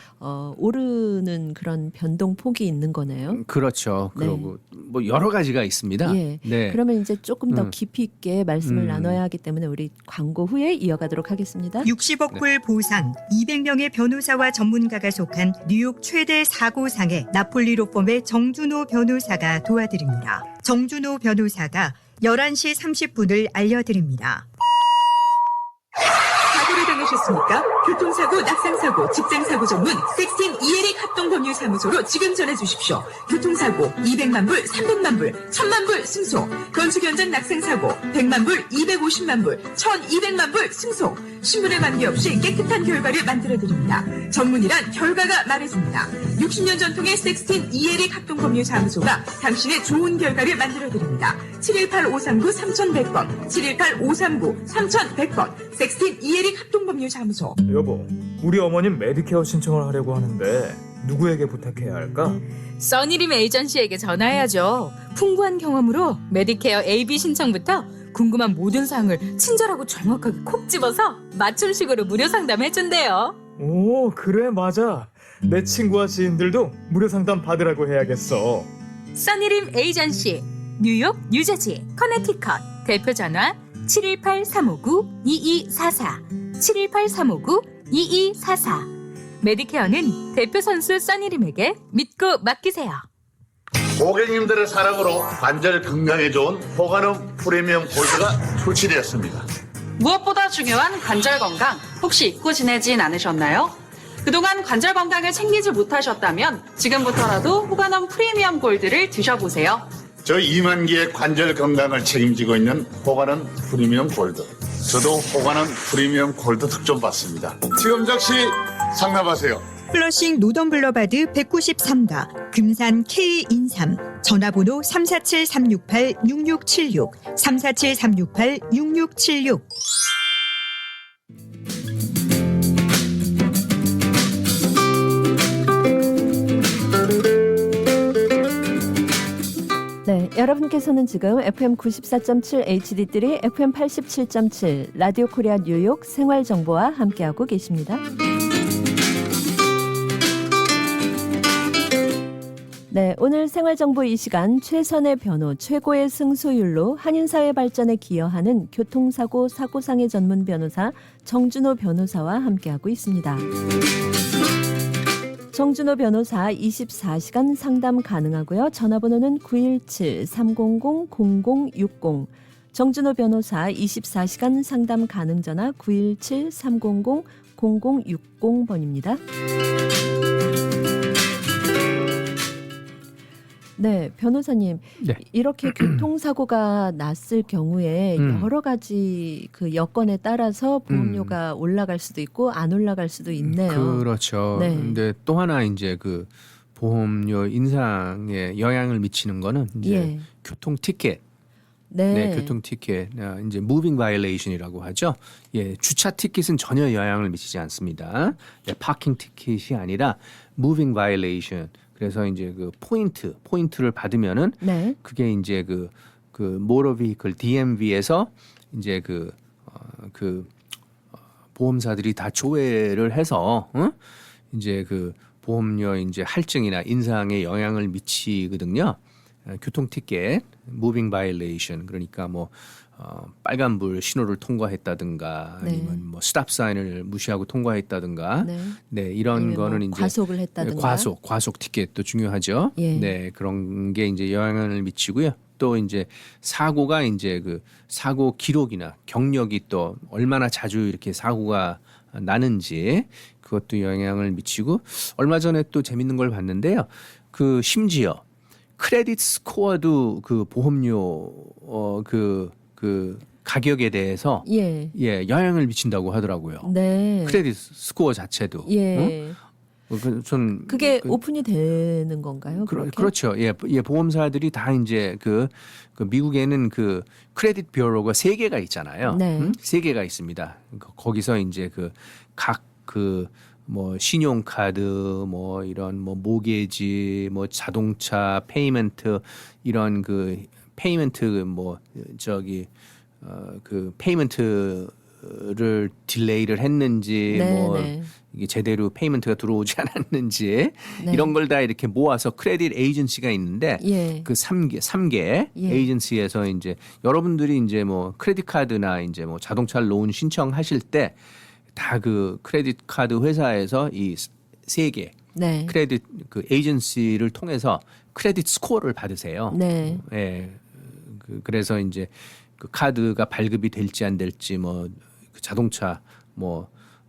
오르는 그런 변동 폭이 있는 거네요. 그렇죠. 네. 그리고 뭐 여러 가지가 있습니다. 예. 네. 그러면 이제 조금 더 깊이 있게 말씀을 음. 나눠야 하기 때문에 우리 광고 후에 이어가도록 하겠습니다. 60억 불 보상, 200명의 변호사와 전문가가 속한 뉴욕 최대 사고상의 나폴리 로펌의 정준호 변호사가 도와드립니다. 정준호 변호사가 11시 30분을 알려드립니다. 사고를 당하셨습니까? 교통사고, 낙상사고, 직장사고 전문 섹스틴 이에릭 합동법률사무소로 지금 전해주십시오. 교통사고 200만 불, 300만 불, 1000만 불 승소. 건축 현장 낙상사고 100만 불, 250만 불, 1200만 불 승소. 신분에 관계없이 깨끗한 결과를 만들어드립니다. 전문이란 결과가 말해줍니다. 60년 전통의 섹스틴 이에릭 합동법률사무소가 당신의 좋은 결과를 만들어드립니다. 718-539-3100번, 718-539-3100번, 섹스틴 이에릭 합동법률사무소. 여보, 우리 어머님 메디케어 신청을 하려고 하는데 누구에게 부탁해야 할까? 써니림 에이전시에게 전화해야죠. 풍부한 경험으로 메디케어 AB 신청부터 궁금한 모든 사항을 친절하고 정확하게 콕 집어서 맞춤식으로 무료 상담해준대요. 오, 그래, 맞아. 내 친구와 지인들도 무료 상담 받으라고 해야겠어. 써니림 에이전시 뉴욕, 뉴저지, 커네티컷 대표 전화 718-359-2244 718-359-2244 메디케어는 대표 선수 써니림에게 믿고 맡기세요. 고객님들의 사랑으로 관절 건강에 좋은 호가놈 프리미엄 골드가 출시되었습니다. 무엇보다 중요한 관절 건강 혹시 잊고 지내진 않으셨나요? 그동안 관절 건강을 챙기지 못하셨다면 지금부터라도 호가놈 프리미엄 골드를 드셔보세요. 저희 2만 개의 관절 건강을 책임지고 있는 호가놈 프리미엄 골드. 저도 호가놈 프리미엄 골드 특좀 받습니다. 지금 즉시 상담하세요. 플러싱 노던블러바드 193가 금산 K인삼 전화번호 347-368-6676 347-368-6676. 네, 여러분께서는 지금 FM 94.7 HD3, FM 87.7 라디오 코리아 뉴욕 생활 정보와 함께하고 계십니다. 네, 오늘 생활정보 이 시간 최선의 변호, 최고의 승소율로 한인사회 발전에 기여하는 교통사고, 사고상해 전문 변호사 정준호 변호사와 함께하고 있습니다. 정준호 변호사 24시간 상담 가능하고요. 전화번호는 917-300-0060. 정준호 변호사 24시간 상담 가능 전화 917-300-0060번입니다. 네, 변호사님. 네. 이렇게 교통사고가 났을 경우에 여러 가지 그 여건에 따라서 보험료가 올라갈 수도 있고 안 올라갈 수도 있네요. 그렇죠. 네. 근데 또 하나 이제 그 보험료 인상에 영향을 미치는 거는 이제 예. 교통 티켓. 네. 네, 교통 티켓. 이제 무빙 바이올레이션이라고 하죠. 예, 주차 티켓은 전혀 영향을 미치지 않습니다. 예, 파킹 티켓이 아니라 무빙 바이올레이션. 그래서 이제 그 포인트를 받으면은 네. 그게 이제 그 모터 비클 DMV에서 이제 보험사들이 다 조회를 해서 이제 그 보험료 이제 할증이나 인상에 영향을 미치거든요. 교통 티켓, 무빙 바이올레이션 그러니까 뭐 빨간불 신호를 통과했다든가 아니면 뭐 스탑 사인을 무시하고 통과했다든가 네 이런 거는 이제 과속을 했다든가 과속 티켓도 중요하죠. 예. 네 그런 게 이제 영향을 미치고요. 또 이제 사고가 이제 그 사고 기록이나 경력이 또 얼마나 자주 이렇게 사고가 나는지 그것도 영향을 미치고 얼마 전에 또 재밌는 걸 봤는데요. 그 심지어 크레딧 스코어도 그 보험료 그 가격에 대해서 예. 영향을 미친다고 하더라고요. 네. 크레딧 스코어 자체도. 예. 전 그게 오픈이 되는 건가요? 그렇죠. 예, 보험사들이 다 이제 그 미국에는 그 크레딧 뷰로가 3개가 있잖아요. 네. 3개가 있습니다. 거기서 이제 각 뭐 신용카드 뭐 이런 뭐 모게지 뭐 자동차 페이먼트 이런 그 페이먼트 뭐 저기 그 페이먼트를 딜레이를 했는지 네, 뭐 네. 이게 제대로 페이먼트가 들어오지 않았는지 네. 이런 걸 다 이렇게 모아서 크레딧 에이전시가 있는데 예. 그 3개 예. 에이전시에서 이제 여러분들이 이제 뭐 크레딧 카드나 이제 뭐 자동차 론 신청하실 때 다 그 크레딧 카드 회사에서 이 3개 네. 크레딧 그 에이전시를 통해서 크레딧 스코어를 받으세요. 네. 예. 그래서 이제 그 카드가 발급이 될지 안 될지 뭐 그 자동차 뭐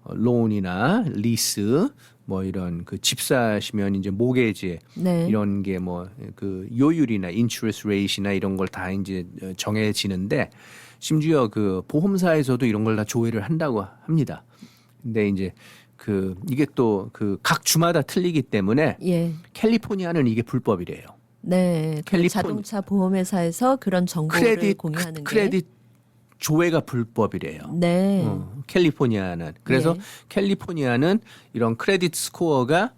론이나 리스 뭐 이런 그 집 사시면 이제 모게지 네. 이런 게 뭐 그 요율이나 인트레스 레이트나 이런 걸 다 이제 정해지는데 심지어 그 보험사에서도 이런 걸 다 조회를 한다고 합니다. 근데 이제 그 이게 또 그 각 주마다 틀리기 때문에 예. 캘리포니아는 이게 불법이래요. 네. 그 캘리포니- 자동차 보험회사에서 그런 정보를 공유하는 게. 크레딧 조회가 불법이래요. 네. 캘리포니아는. 그래서 예. 캘리포니아는 이런 크레딧 스코어가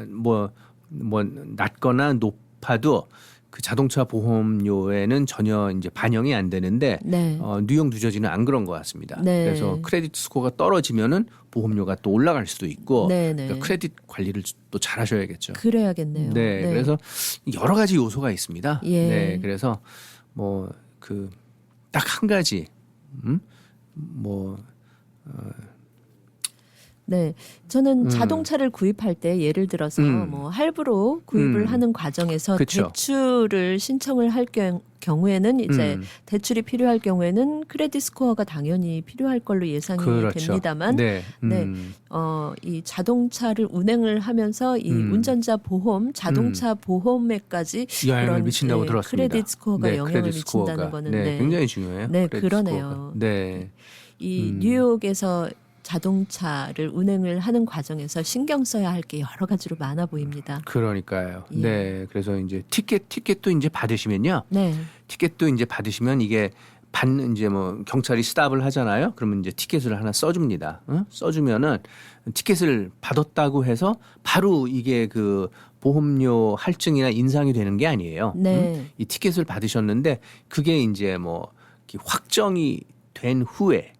뭐 낮거나 높아도 그 자동차 보험료에는 전혀 이제 반영이 안 되는데 네. 뉴욕 뉴저지는 안 그런 것 같습니다. 네. 그래서 크레딧 스코어가 떨어지면은 보험료가 또 올라갈 수도 있고 네, 네. 그러니까 크레딧 관리를 또 잘하셔야겠죠. 그래야겠네요. 네, 그래서 여러 가지 요소가 있습니다. 예. 네, 그래서 뭐 그 딱 한 가지, 뭐 네, 저는 자동차를 구입할 때 예를 들어서 뭐 할부로 구입을 하는 과정에서 그쵸. 대출을 신청을 할 경우에는 이제 음. 대출이 필요할 경우에는 크레딧 스코어가 당연히 필요할 걸로 예상이 그렇죠. 됩니다만, 네, 네, 이 자동차를 운행을 하면서 이 운전자 보험, 자동차 보험에까지 영향을 그런, 미친다고 네, 들었습니다. 크레딧 스코어가 네, 영향을 크레딧 스코어가. 미친다는 거는 네, 굉장히 중요해요. 네, 크레딧 그러네요. 스코어가. 네, 이 뉴욕에서 자동차를 운행을 하는 과정에서 신경 써야 할 게 여러 가지로 많아 보입니다. 그러니까요. 예. 네, 그래서 이제 티켓도 이제 받으시면요. 네, 티켓도 이제 받으시면 이게 받는 이제 뭐 경찰이 스탑을 하잖아요. 그러면 이제 티켓을 하나 써줍니다. 써주면은 티켓을 받았다고 해서 바로 이게 그 보험료 할증이나 인상이 되는 게 아니에요. 네. 이 티켓을 받으셨는데 그게 이제 뭐 이렇게 확정이 된 후에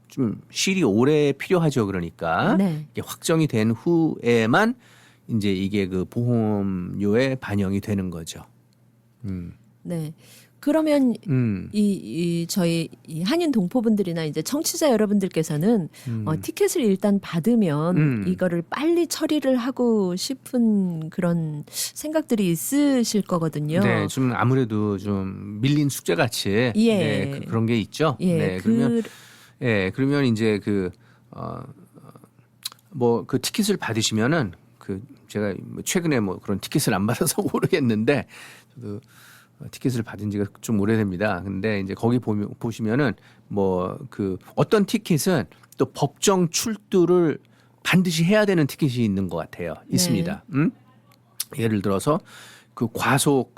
좀 실이 오래 필요하죠. 그러니까 네. 이게 확정이 된 후에만 이제 이게 그 보험료에 반영이 되는 거죠. 네. 그러면 음. 이 저희 이 한인 동포분들이나 이제 청취자 여러분들께서는 티켓을 일단 받으면 이거를 빨리 처리를 하고 싶은 그런 생각들이 있으실 거거든요. 네, 좀 아무래도 좀 밀린 숙제 같이 예. 네, 그런 게 있죠. 예, 네, 그러면 이제 뭐 그 티켓을 받으시면은 그 제가 뭐 최근에 뭐 그런 티켓을 안 받아서 모르겠는데 저도 티켓을 받은 지가 좀 오래됩니다. 근데 이제 거기 보시면은 뭐 그 어떤 티켓은 또 법정 출두를 반드시 해야 되는 티켓이 있는 것 같아요. 있습니다. 예를 들어서 그 과속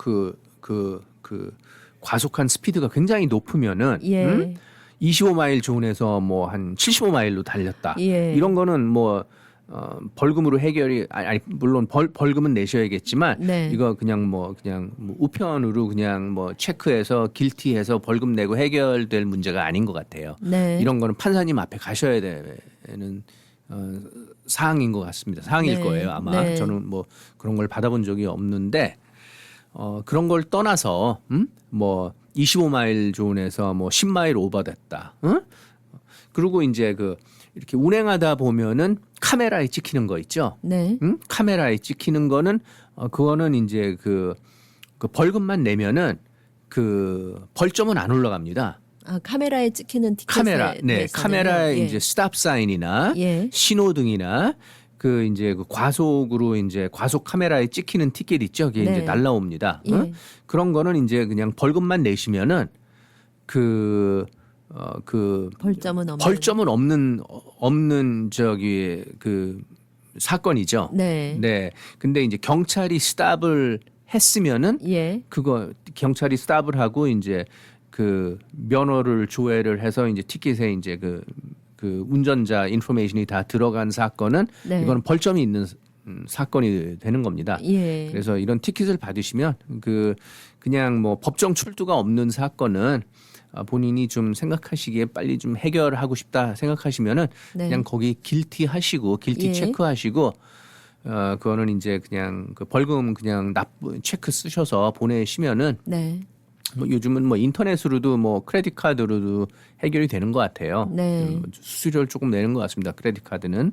과속한 스피드가 굉장히 높으면은 예. 25마일 존에서 뭐 한 75마일로 달렸다. 예. 이런 거는 뭐 벌금으로 해결이 물론 벌금은 내셔야겠지만 네. 이거 그냥 뭐 우편으로 그냥 뭐 체크해서 길티해서 벌금 내고 해결될 문제가 아닌 것 같아요. 네. 이런 거는 판사님 앞에 가셔야 되는 사항인 것 같습니다. 사항일 네. 거예요 아마. 네. 저는 뭐 그런 걸 받아본 적이 없는데 그런 걸 떠나서 뭐 25마일 존에서 뭐 10마일 오버됐다. 그리고 이제 이렇게 운행하다 보면은 카메라에 찍히는 거 있죠. 네. 카메라에 찍히는 거는 그거는 이제 그 벌금만 내면은 그 벌점은 안 올라갑니다. 아, 카메라에 찍히는 티켓에 대해서는요? 카메라에 예. 이제 스탑 사인이나 예. 신호등이나 그 이제 그 과속으로 이제 과속 카메라에 찍히는 티켓 있죠. 그게 네. 이제 날라옵니다. 예. 그런 거는 이제 그냥 벌금만 내시면은 그 벌점은 없는 저기 그 사건이죠. 네. 네. 근데 이제 경찰이 스탑을 했으면은 예. 그거 경찰이 스탑을 하고 이제 그 면허를 조회를 해서 이제 티켓에 이제 그 운전자 인포메이션이 다 들어간 사건은 네. 이거는 벌점이 있는 사건이 되는 겁니다. 예. 그래서 이런 티켓을 받으시면 그 그냥 뭐 법정 출두가 없는 사건은 본인이 좀 생각하시기에 빨리 좀 해결하고 싶다 생각하시면은 네. 그냥 거기 길티 하시고 길티 예. 체크하시고 그거는 이제 그냥 그 벌금 그냥 체크 쓰셔서 보내시면은 네. 뭐 요즘은 뭐 인터넷으로도 뭐 크레딧 카드로도 해결이 되는 것 같아요. 네. 수수료를 조금 내는 것 같습니다. 크레딧 카드는.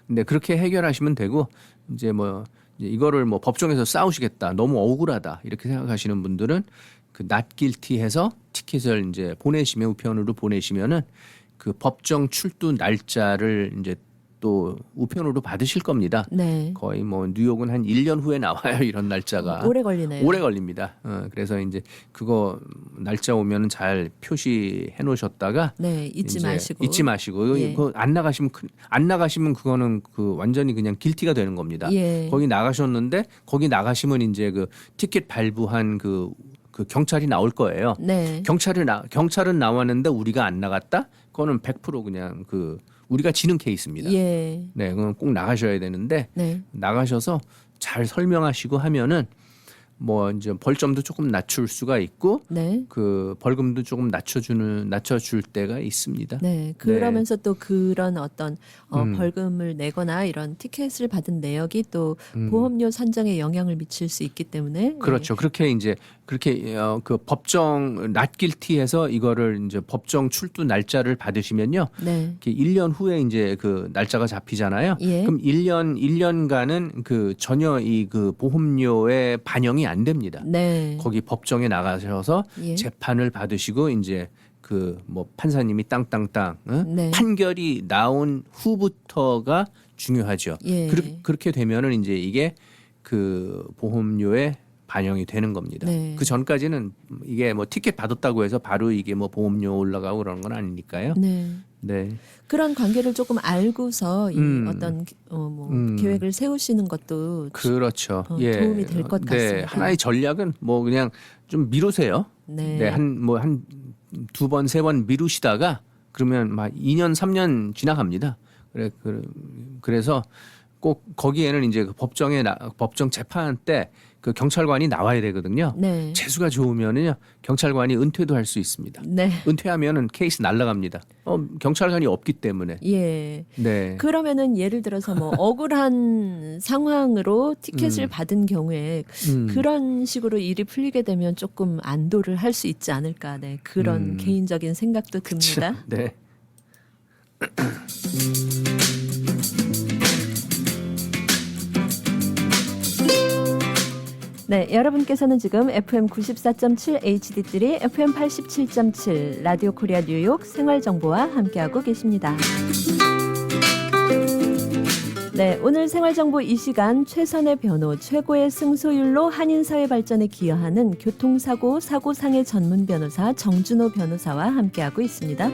근데 그렇게 해결하시면 되고 이제 뭐 이제 이거를 뭐 법정에서 싸우시겠다, 너무 억울하다 이렇게 생각하시는 분들은 그 not guilty 해서 티켓을 이제 보내시면 우편으로 보내시면은 그 법정 출두 날짜를 이제 또 우편으로 받으실 겁니다. 네. 거의 뭐 뉴욕은 한 1년 후에 나와요. 이런 날짜가. 오래 걸리네요. 오래 걸립니다. 그래서 이제 그거 날짜 오면은 잘 표시해 놓으셨다가 네, 잊지 마시고. 잊지 마시고. 예. 그거 안 나가시면 그거는 그 완전히 그냥 길티가 되는 겁니다. 예. 거기 나가셨는데 거기 나가시면 이제 그 티켓 발부한 그 경찰이 나올 거예요. 네. 경찰은 나왔는데 우리가 안 나갔다? 그거는 100% 그냥 우리가 지는 케이스입니다. 예. 네, 그건 꼭 나가셔야 되는데 네. 나가셔서 잘 설명하시고 하면은 뭐 이제 벌점도 조금 낮출 수가 있고 네. 그 벌금도 조금 낮춰줄 때가 있습니다. 네. 그러면서 또 그런 어떤 벌금을 내거나 이런 티켓을 받은 내역이 또 보험료 산정에 영향을 미칠 수 있기 때문에 그렇죠. 그렇게 그 법정 not guilty해서 이거를 이제 법정 출두 날짜를 받으시면요. 네. 1년 후에 이제 그 날짜가 잡히잖아요. 예. 그럼 1년간은 그 전혀 이 그 보험료에 반영이 안 됩니다. 네. 거기 법정에 나가셔서 예. 재판을 받으시고 이제 그 뭐 판사님이 땅땅땅 네. 판결이 나온 후부터가 중요하죠. 예. 그렇게 되면은 이제 이게 그 보험료에 반영이 되는 겁니다. 네. 그 전까지는 이게 뭐 티켓 받았다고 해서 바로 이게 뭐 보험료 올라가고 그런 건 아니니까요. 네. 네. 그런 관계를 조금 알고서 이 어떤 계획을 세우시는 것도 그렇죠. 예. 도움이 될 것 같습니다. 네. 하나의 전략은 뭐 그냥 좀 미루세요. 네. 한 두 번, 세 번 미루시다가 그러면 막 2년, 3년 지나갑니다. 그래서 꼭 거기에는 이제 그 법정 재판 때 그 경찰관이 나와야 되거든요. 네. 재수가 좋으면은요 경찰관이 은퇴도 할 수 있습니다. 네. 은퇴하면은 케이스 날라갑니다. 경찰관이 없기 때문에. 예. 네. 그러면은 예를 들어서 뭐 억울한 상황으로 티켓을 받은 경우에 그런 식으로 일이 풀리게 되면 조금 안도를 할 수 있지 않을까. 네. 그런 개인적인 생각도 듭니다. 네. 네, 여러분께서는 지금 FM 94.7 HD3, FM 87.7 라디오 코리아 뉴욕 생활정보와 함께하고 계십니다. 네, 오늘 생활정보 이 시간 최선의 변호, 최고의 승소율로 한인사회 발전에 기여하는 교통사고, 사고상해 전문 변호사 정준호 변호사와 함께하고 있습니다.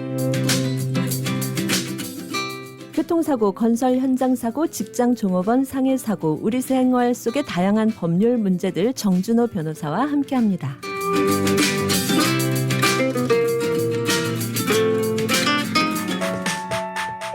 교통사고, 건설 현장 사고, 직장 종업원 상해 사고, 우리 생활 속의 다양한 법률 문제들 정준호 변호사와 함께합니다.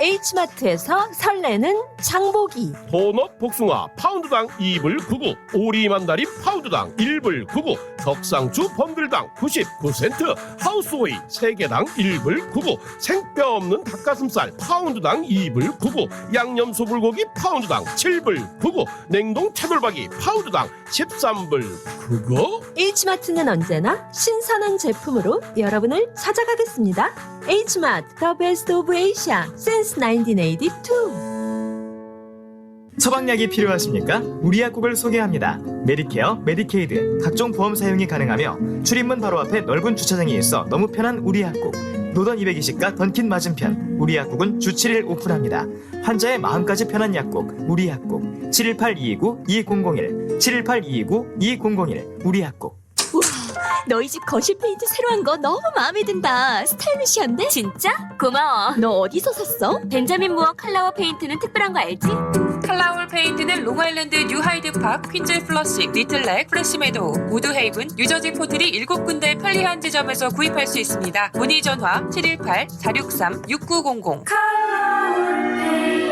H마트에서 설레는 장보기. 도넛 복숭아 파운드당 2불 99, 오리 만다린 파운드당 1불 99, 덕상추 번들당 99센트, 하우스오이 3개당 1불 99, 생뼈 없는 닭가슴살 파운드당 2불 99, 양념 소불고기 파운드당 7불 99, 냉동 차돌박이 파운드당 13불 99. H마트는 언제나 신선한 제품으로 여러분을 찾아가겠습니다. H마트, The Best of Asia, since 1982. 처방약이 필요하십니까? 우리 약국을 소개합니다. 메디케어, 메디케이드, 각종 보험 사용이 가능하며 출입문 바로 앞에 넓은 주차장이 있어 너무 편한 우리 약국. 노던 220가 던킨 맞은편 우리 약국은 주 7일 오픈합니다. 환자의 마음까지 편한 약국 우리 약국 718-229-2001 718-229-2001 우리 약국. 너희 집 거실 페인트 새로 한 거 너무 마음에 든다. 스타일리시한데? 진짜? 고마워. 너 어디서 샀어? 벤자민 무어 칼라워 페인트는 특별한 거 알지? 칼라울 페인트는 롱아일랜드 뉴하이드파크, 퀸즈 플러시, 리틀렉, 프레시메도우, 우드헤이븐, 뉴저지 포트리 7군데 편리한 지점에서 구입할 수 있습니다. 문의 전화 718-463-6900. 칼라울 페인트.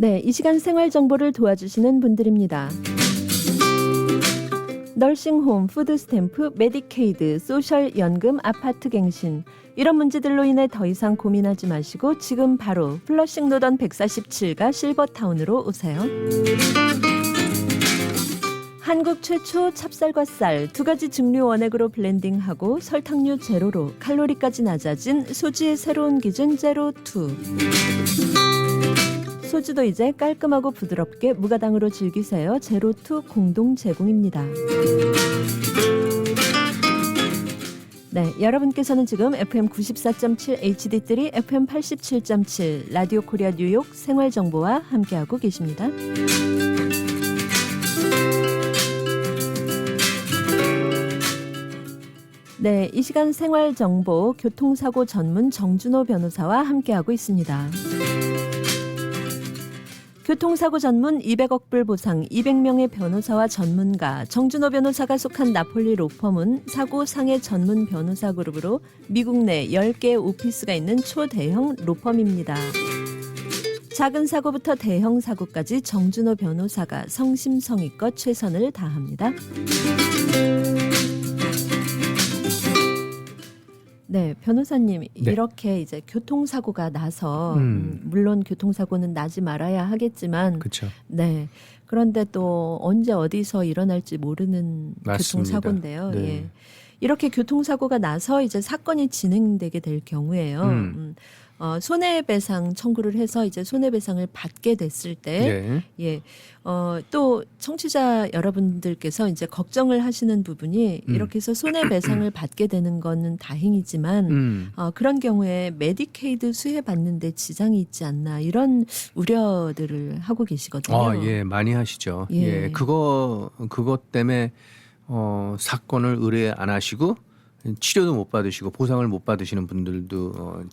네, 이 시간 생활 정보를 도와주시는 분들입니다. 널싱홈, 푸드스탬프, 메디케이드, 소셜연금, 아파트갱신 이런 문제들로 인해 더 이상 고민하지 마시고 지금 바로 플러싱 노던 147가 실버타운으로 오세요. 한국 최초 찹쌀과 쌀 두 가지 증류 원액으로 블렌딩하고 설탕류 제로로 칼로리까지 낮아진 소지의 새로운 기준 제로2. 소주도 이제 깔끔하고 부드럽게 무가당으로 즐기세요. 제로2 공동 제공입니다. 네, 여러분께서는 지금 FM 94.7 HD3, FM 87.7 라디오 코리아 뉴욕 생활정보와 함께하고 계십니다. 네, 이 시간 생활정보 교통사고 전문 정준호 변호사와 함께하고 있습니다. 교통사고 전문 200억 불 보상 200명의 변호사와 전문가 정준호 변호사가 속한 나폴리 로펌은 사고 상해 전문 변호사 그룹으로 미국 내 10개의 오피스가 있는 초대형 로펌입니다. 작은 사고부터 대형 사고까지 정준호 변호사가 성심성의껏 최선을 다합니다. 네, 변호사님 네. 이렇게 이제 교통사고가 나서 물론 교통사고는 나지 말아야 하겠지만 그렇죠. 네. 그런데 또 언제 어디서 일어날지 모르는 맞습니다. 교통사고인데요. 네. 예. 이렇게 교통사고가 나서 이제 사건이 진행되게 될 경우에요. 손해배상 청구를 해서 이제 손해배상을 받게 됐을 때, 네. 예, 또 청취자 여러분들께서 이제 걱정을 하시는 부분이 이렇게 해서 손해배상을 받게 되는 거는 다행이지만, 그런 경우에 메디케이드 수혜 받는데 지장이 있지 않나 이런 우려들을 하고 계시거든요. 예, 많이 하시죠. 예. 예, 그것 때문에 사건을 의뢰 안 하시고 치료도 못 받으시고 보상을 못 받으시는 분들도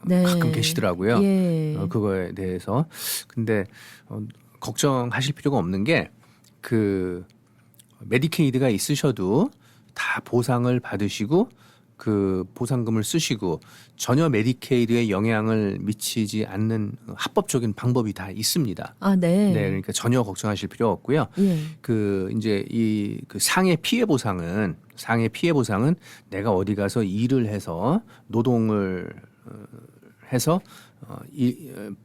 네. 가끔 계시더라고요. 예. 그거에 대해서. 근데 걱정하실 필요가 없는 게 그 메디케이드가 있으셔도 다 보상을 받으시고 그 보상금을 쓰시고 전혀 메디케이드에 영향을 미치지 않는 합법적인 방법이 다 있습니다. 아, 네. 네, 그러니까 전혀 걱정하실 필요 없고요. 예. 그 이제 그 상해 피해 보상은 내가 어디 가서 일을 해서 노동을 해서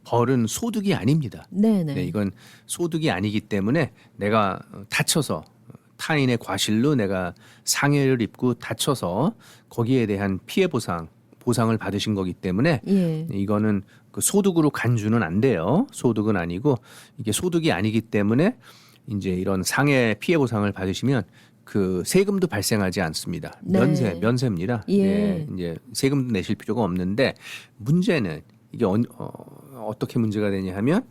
벌은 소득이 아닙니다. 네네. 네, 이건 소득이 아니기 때문에 내가 다쳐서 타인의 과실로 내가 상해를 입고 다쳐서 거기에 대한 피해 보상을 받으신 거기 때문에 예. 이거는 그 소득으로 간주는 안 돼요. 소득은 아니고 이게 소득이 아니기 때문에 이제 이런 상해 피해 보상을 받으시면 그 세금도 발생하지 않습니다. 네. 면세입니다. 예. 예, 이제 세금도 내실 필요가 없는데 문제는 이게 어떻게 문제가 되냐 하면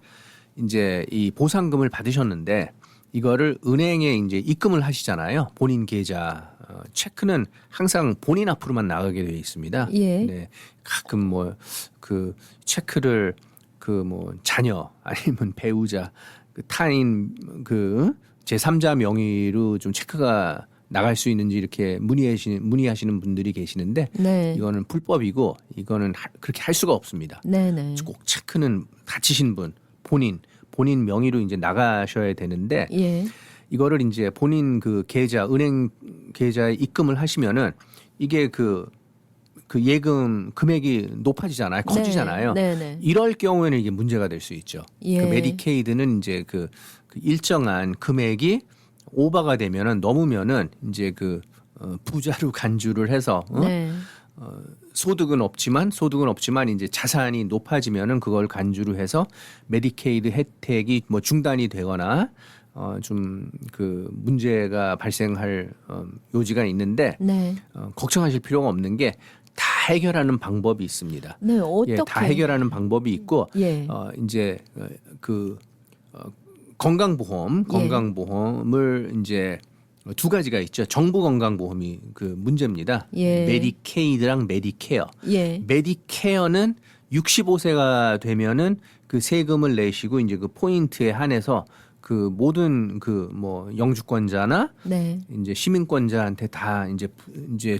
이제 이 보상금을 받으셨는데 이거를 은행에 이제 입금을 하시잖아요. 본인 계좌 체크는 항상 본인 앞으로만 나가게 되어 있습니다. 예. 네, 가끔 뭐 그 체크를 그 뭐 자녀 아니면 배우자 그 타인 그 제3자 명의로 좀 체크가 나갈 수 있는지 이렇게 문의하시는 분들이 계시는데 네. 이거는 불법이고 이거는 그렇게 할 수가 없습니다. 네네. 꼭 체크는 다치신 분 본인 명의로 이제 나가셔야 되는데 예. 이거를 이제 본인 그 계좌 은행 계좌에 입금을 하시면은 이게 그 예금 금액이 높아지잖아요. 커지잖아요. 네. 네네. 이럴 경우에는 이게 문제가 될 수 있죠. 예. 그 메디케이드는 이제 그 일정한 금액이 오버가 되면은 넘으면은 이제 그 부자로 간주를 해서 네. 소득은 없지만 이제 자산이 높아지면은 그걸 간주로 해서 메디케이드 혜택이 뭐 중단이 되거나 좀 그 문제가 발생할 요지가 있는데 네. 걱정하실 필요가 없는 게 다 해결하는 방법이 있습니다. 네, 어떻게? 예, 다 해결하는 방법이 있고 예. 이제 그 건강보험을 이제 두 가지가 있죠. 정부 건강보험이 그 문제입니다. 예. 메디케이드랑 메디케어. 예. 메디케어는 65세가 되면은 그 세금을 내시고 이제 그 포인트에 한해서 그 모든 그 뭐 영주권자나 네. 이제 시민권자한테 다 이제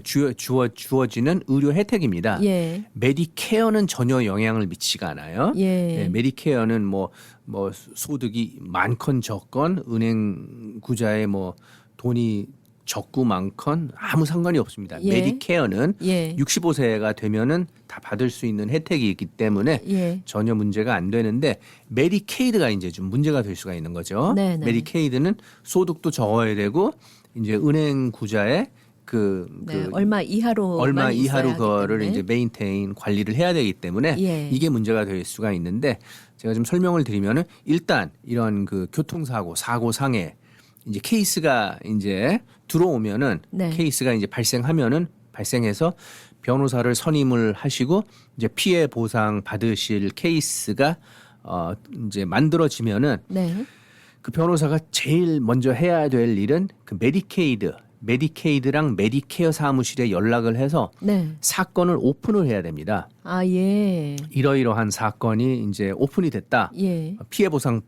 주어지는 의료 혜택입니다. 예. 메디케어는 전혀 영향을 미치지가 않아요. 예. 메디케어는 뭐 소득이 많건 적건 은행 구자에 뭐 돈이 적고 많건 아무 상관이 없습니다. 예. 메디케어는 예. 65세가 되면은 다 받을 수 있는 혜택이 있기 때문에 예. 전혀 문제가 안 되는데 메디케이드가 이제 좀 문제가 될 수가 있는 거죠. 네네. 메디케이드는 소득도 적어야 되고 이제 은행 구자에 네, 얼마 이하로 그거를 이제 메인테인 관리를 해야 되기 때문에 예. 이게 문제가 될 수가 있는데 제가 좀 설명을 드리면은 일단 이런 그 교통사고 사고 상해 이제 케이스가 이제 들어오면은 네. 케이스가 이제 발생해서 변호사를 선임을 하시고 이제 피해 보상 받으실 케이스가 이제 만들어지면은 네. 그 변호사가 제일 먼저 해야 될 일은 그 메디케이드랑 메디케어 사무실에 연락을 해서 네. 사건을 오픈을 해야 됩니다. 아, 예. 이러이러한 사건이 이제 오픈이 됐다. 예. 피해 보상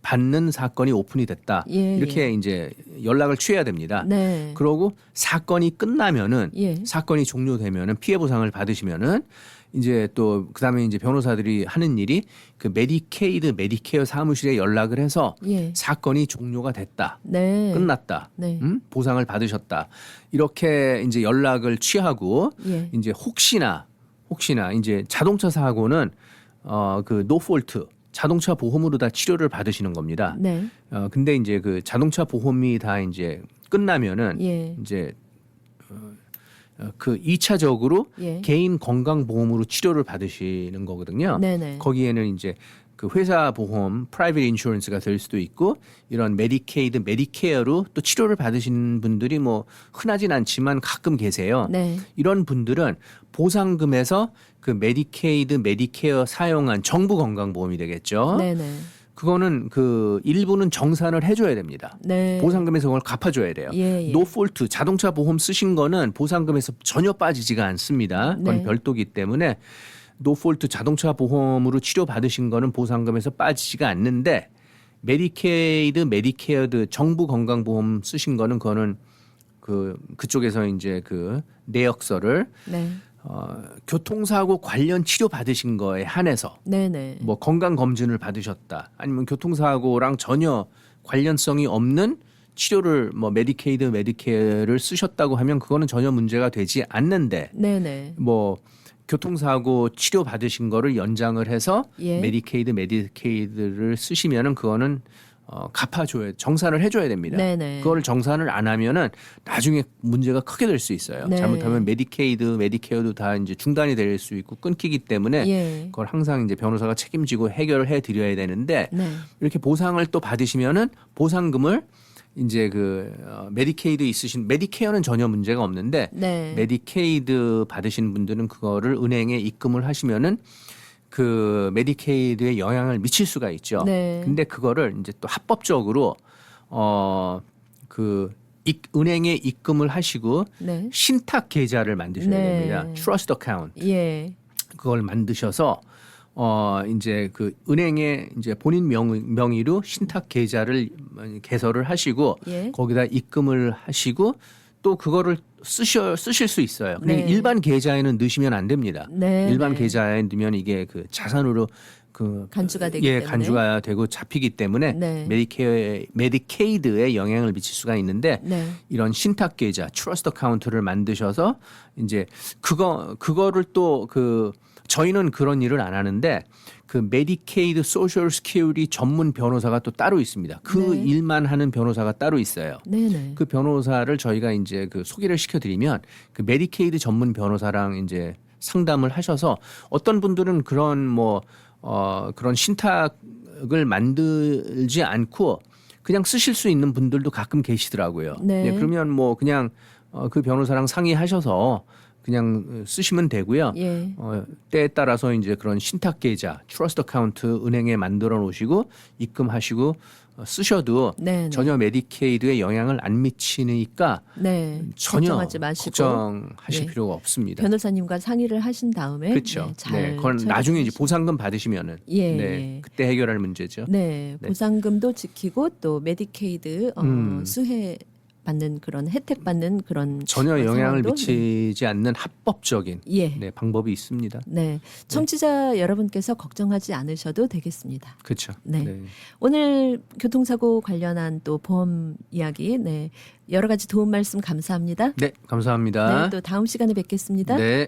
받는 사건이 오픈이 됐다. 예, 이렇게 이제 연락을 취해야 됩니다. 네. 그러고 사건이 끝나면은 예. 사건이 종료되면은 피해 보상을 받으시면은 이제 또 그다음에 이제 변호사들이 하는 일이 그 메디케어 사무실에 연락을 해서 예. 사건이 종료가 됐다. 네. 끝났다. 네. 보상을 받으셨다. 이렇게 이제 연락을 취하고 예. 이제 혹시나 이제 자동차 사고는 그 노폴트 자동차 보험으로 다 치료를 받으시는 겁니다. 네. 근데 이제 그 자동차 보험이 다 이제 끝나면은 예. 이제 그 2차적으로 예. 개인 건강 보험으로 치료를 받으시는 거거든요. 네네. 거기에는 이제 그 회사 보험, 프라이빗 인슈런스가 될 수도 있고 이런 메디케이드, 메디케어로 또 치료를 받으시는 분들이 뭐 흔하진 않지만 가끔 계세요. 네. 이런 분들은 보상금에서 그 메디케이드, 메디케어 사용한 정부 건강보험이 되겠죠. 네네. 그거는 그 일부는 정산을 해줘야 됩니다. 네. 보상금에서 그걸 갚아줘야 돼요. 예, 예. 노폴트 자동차 보험 쓰신 거는 보상금에서 전혀 빠지지가 않습니다. 그건 네. 별도기 때문에 노폴트 자동차 보험으로 치료 받으신 거는 보상금에서 빠지지가 않는데 메디케이드, 메디케어드 정부 건강보험 쓰신 거는 그거는 그쪽에서 이제 그 내역서를 네. 교통사고 관련 치료 받으신 거에 한해서 네네. 뭐 건강 검진을 받으셨다 아니면 교통사고랑 전혀 관련성이 없는 치료를 뭐 메디케이드, 메디케어를 쓰셨다고 하면 그거는 전혀 문제가 되지 않는데 네네. 뭐 교통사고 치료 받으신 거를 연장을 해서 예. 메디케이드, 메디케이드를 쓰시면은 그거는 갚아줘야 정산을 해줘야 됩니다. 네네. 그걸 정산을 안 하면은 나중에 문제가 크게 될 수 있어요. 네. 잘못하면 메디케이드, 메디케어도 다 이제 중단이 될 수 있고 끊기기 때문에 예. 그걸 항상 이제 변호사가 책임지고 해결을 해 드려야 되는데 네. 이렇게 보상을 또 받으시면은 보상금을 이제 메디케이드 있으신 메디케어는 전혀 문제가 없는데 네. 메디케이드 받으신 분들은 그거를 은행에 입금을 하시면은 그 메디케이드에 영향을 미칠 수가 있죠. 네. 근데 그거를 이제 또 합법적으로 은행에 입금을 하시고 네. 신탁 계좌를 만드셔야 네. 됩니다. 트러스트 어카운트. 예. 그걸 만드셔서 이제 그 은행에 이제 본인 명의로 신탁 계좌를 개설을 하시고 예. 거기다 입금을 하시고 또 그거를 쓰실 수 있어요. 근데 네. 일반 계좌에는 넣으시면 안 됩니다. 네. 일반 네. 계좌에 넣으면 이게 그 자산으로 간주가 되기 때문에. 간주가 되고 잡히기 때문에 네. 메디케이드에 영향을 미칠 수가 있는데 네. 이런 신탁 계좌, 트러스트 어카운트를 만드셔서 이제 그거를 또 저희는 그런 일을 안 하는데 그 메디케이드 소셜 스케어리티 전문 변호사가 또 따로 있습니다. 그 네. 일만 하는 변호사가 따로 있어요. 네네. 그 변호사를 저희가 이제 소개를 시켜드리면 그 메디케이드 전문 변호사랑 이제 상담을 하셔서 어떤 분들은 그런 그런 신탁을 만들지 않고 그냥 쓰실 수 있는 분들도 가끔 계시더라고요. 네. 그러면 그냥 그 변호사랑 상의하셔서 그냥 쓰시면 되고요. 예. 때에 따라서 이제 그런 신탁 계좌, 트러스트 어카운트 은행에 만들어 놓으시고 입금하시고 쓰셔도 네, 네. 전혀 메디케이드에 영향을 안 미치니까 네. 전혀 걱정하지 마시고 걱정하실 네. 필요가 없습니다. 변호사님과 상의를 하신 다음에 그렇죠. 네, 잘 그건 처리해 나중에 이제 주시면. 보상금 받으시면은 예, 네, 예. 그때 해결할 문제죠. 네, 네. 보상금도 지키고 또 메디케이드 수혜 받는 그런 혜택 받는 그런 전혀 영향을 상황도, 미치지 않는 합법적인 예. 네, 방법이 있습니다. 네, 청취자 여러분께서 걱정하지 않으셔도 되겠습니다. 그렇죠. 네. 오늘 교통사고 관련한 또 보험 이야기, 네, 여러 가지 도움 말씀 감사합니다. 네, 감사합니다. 네, 또 다음 시간에 뵙겠습니다. 네.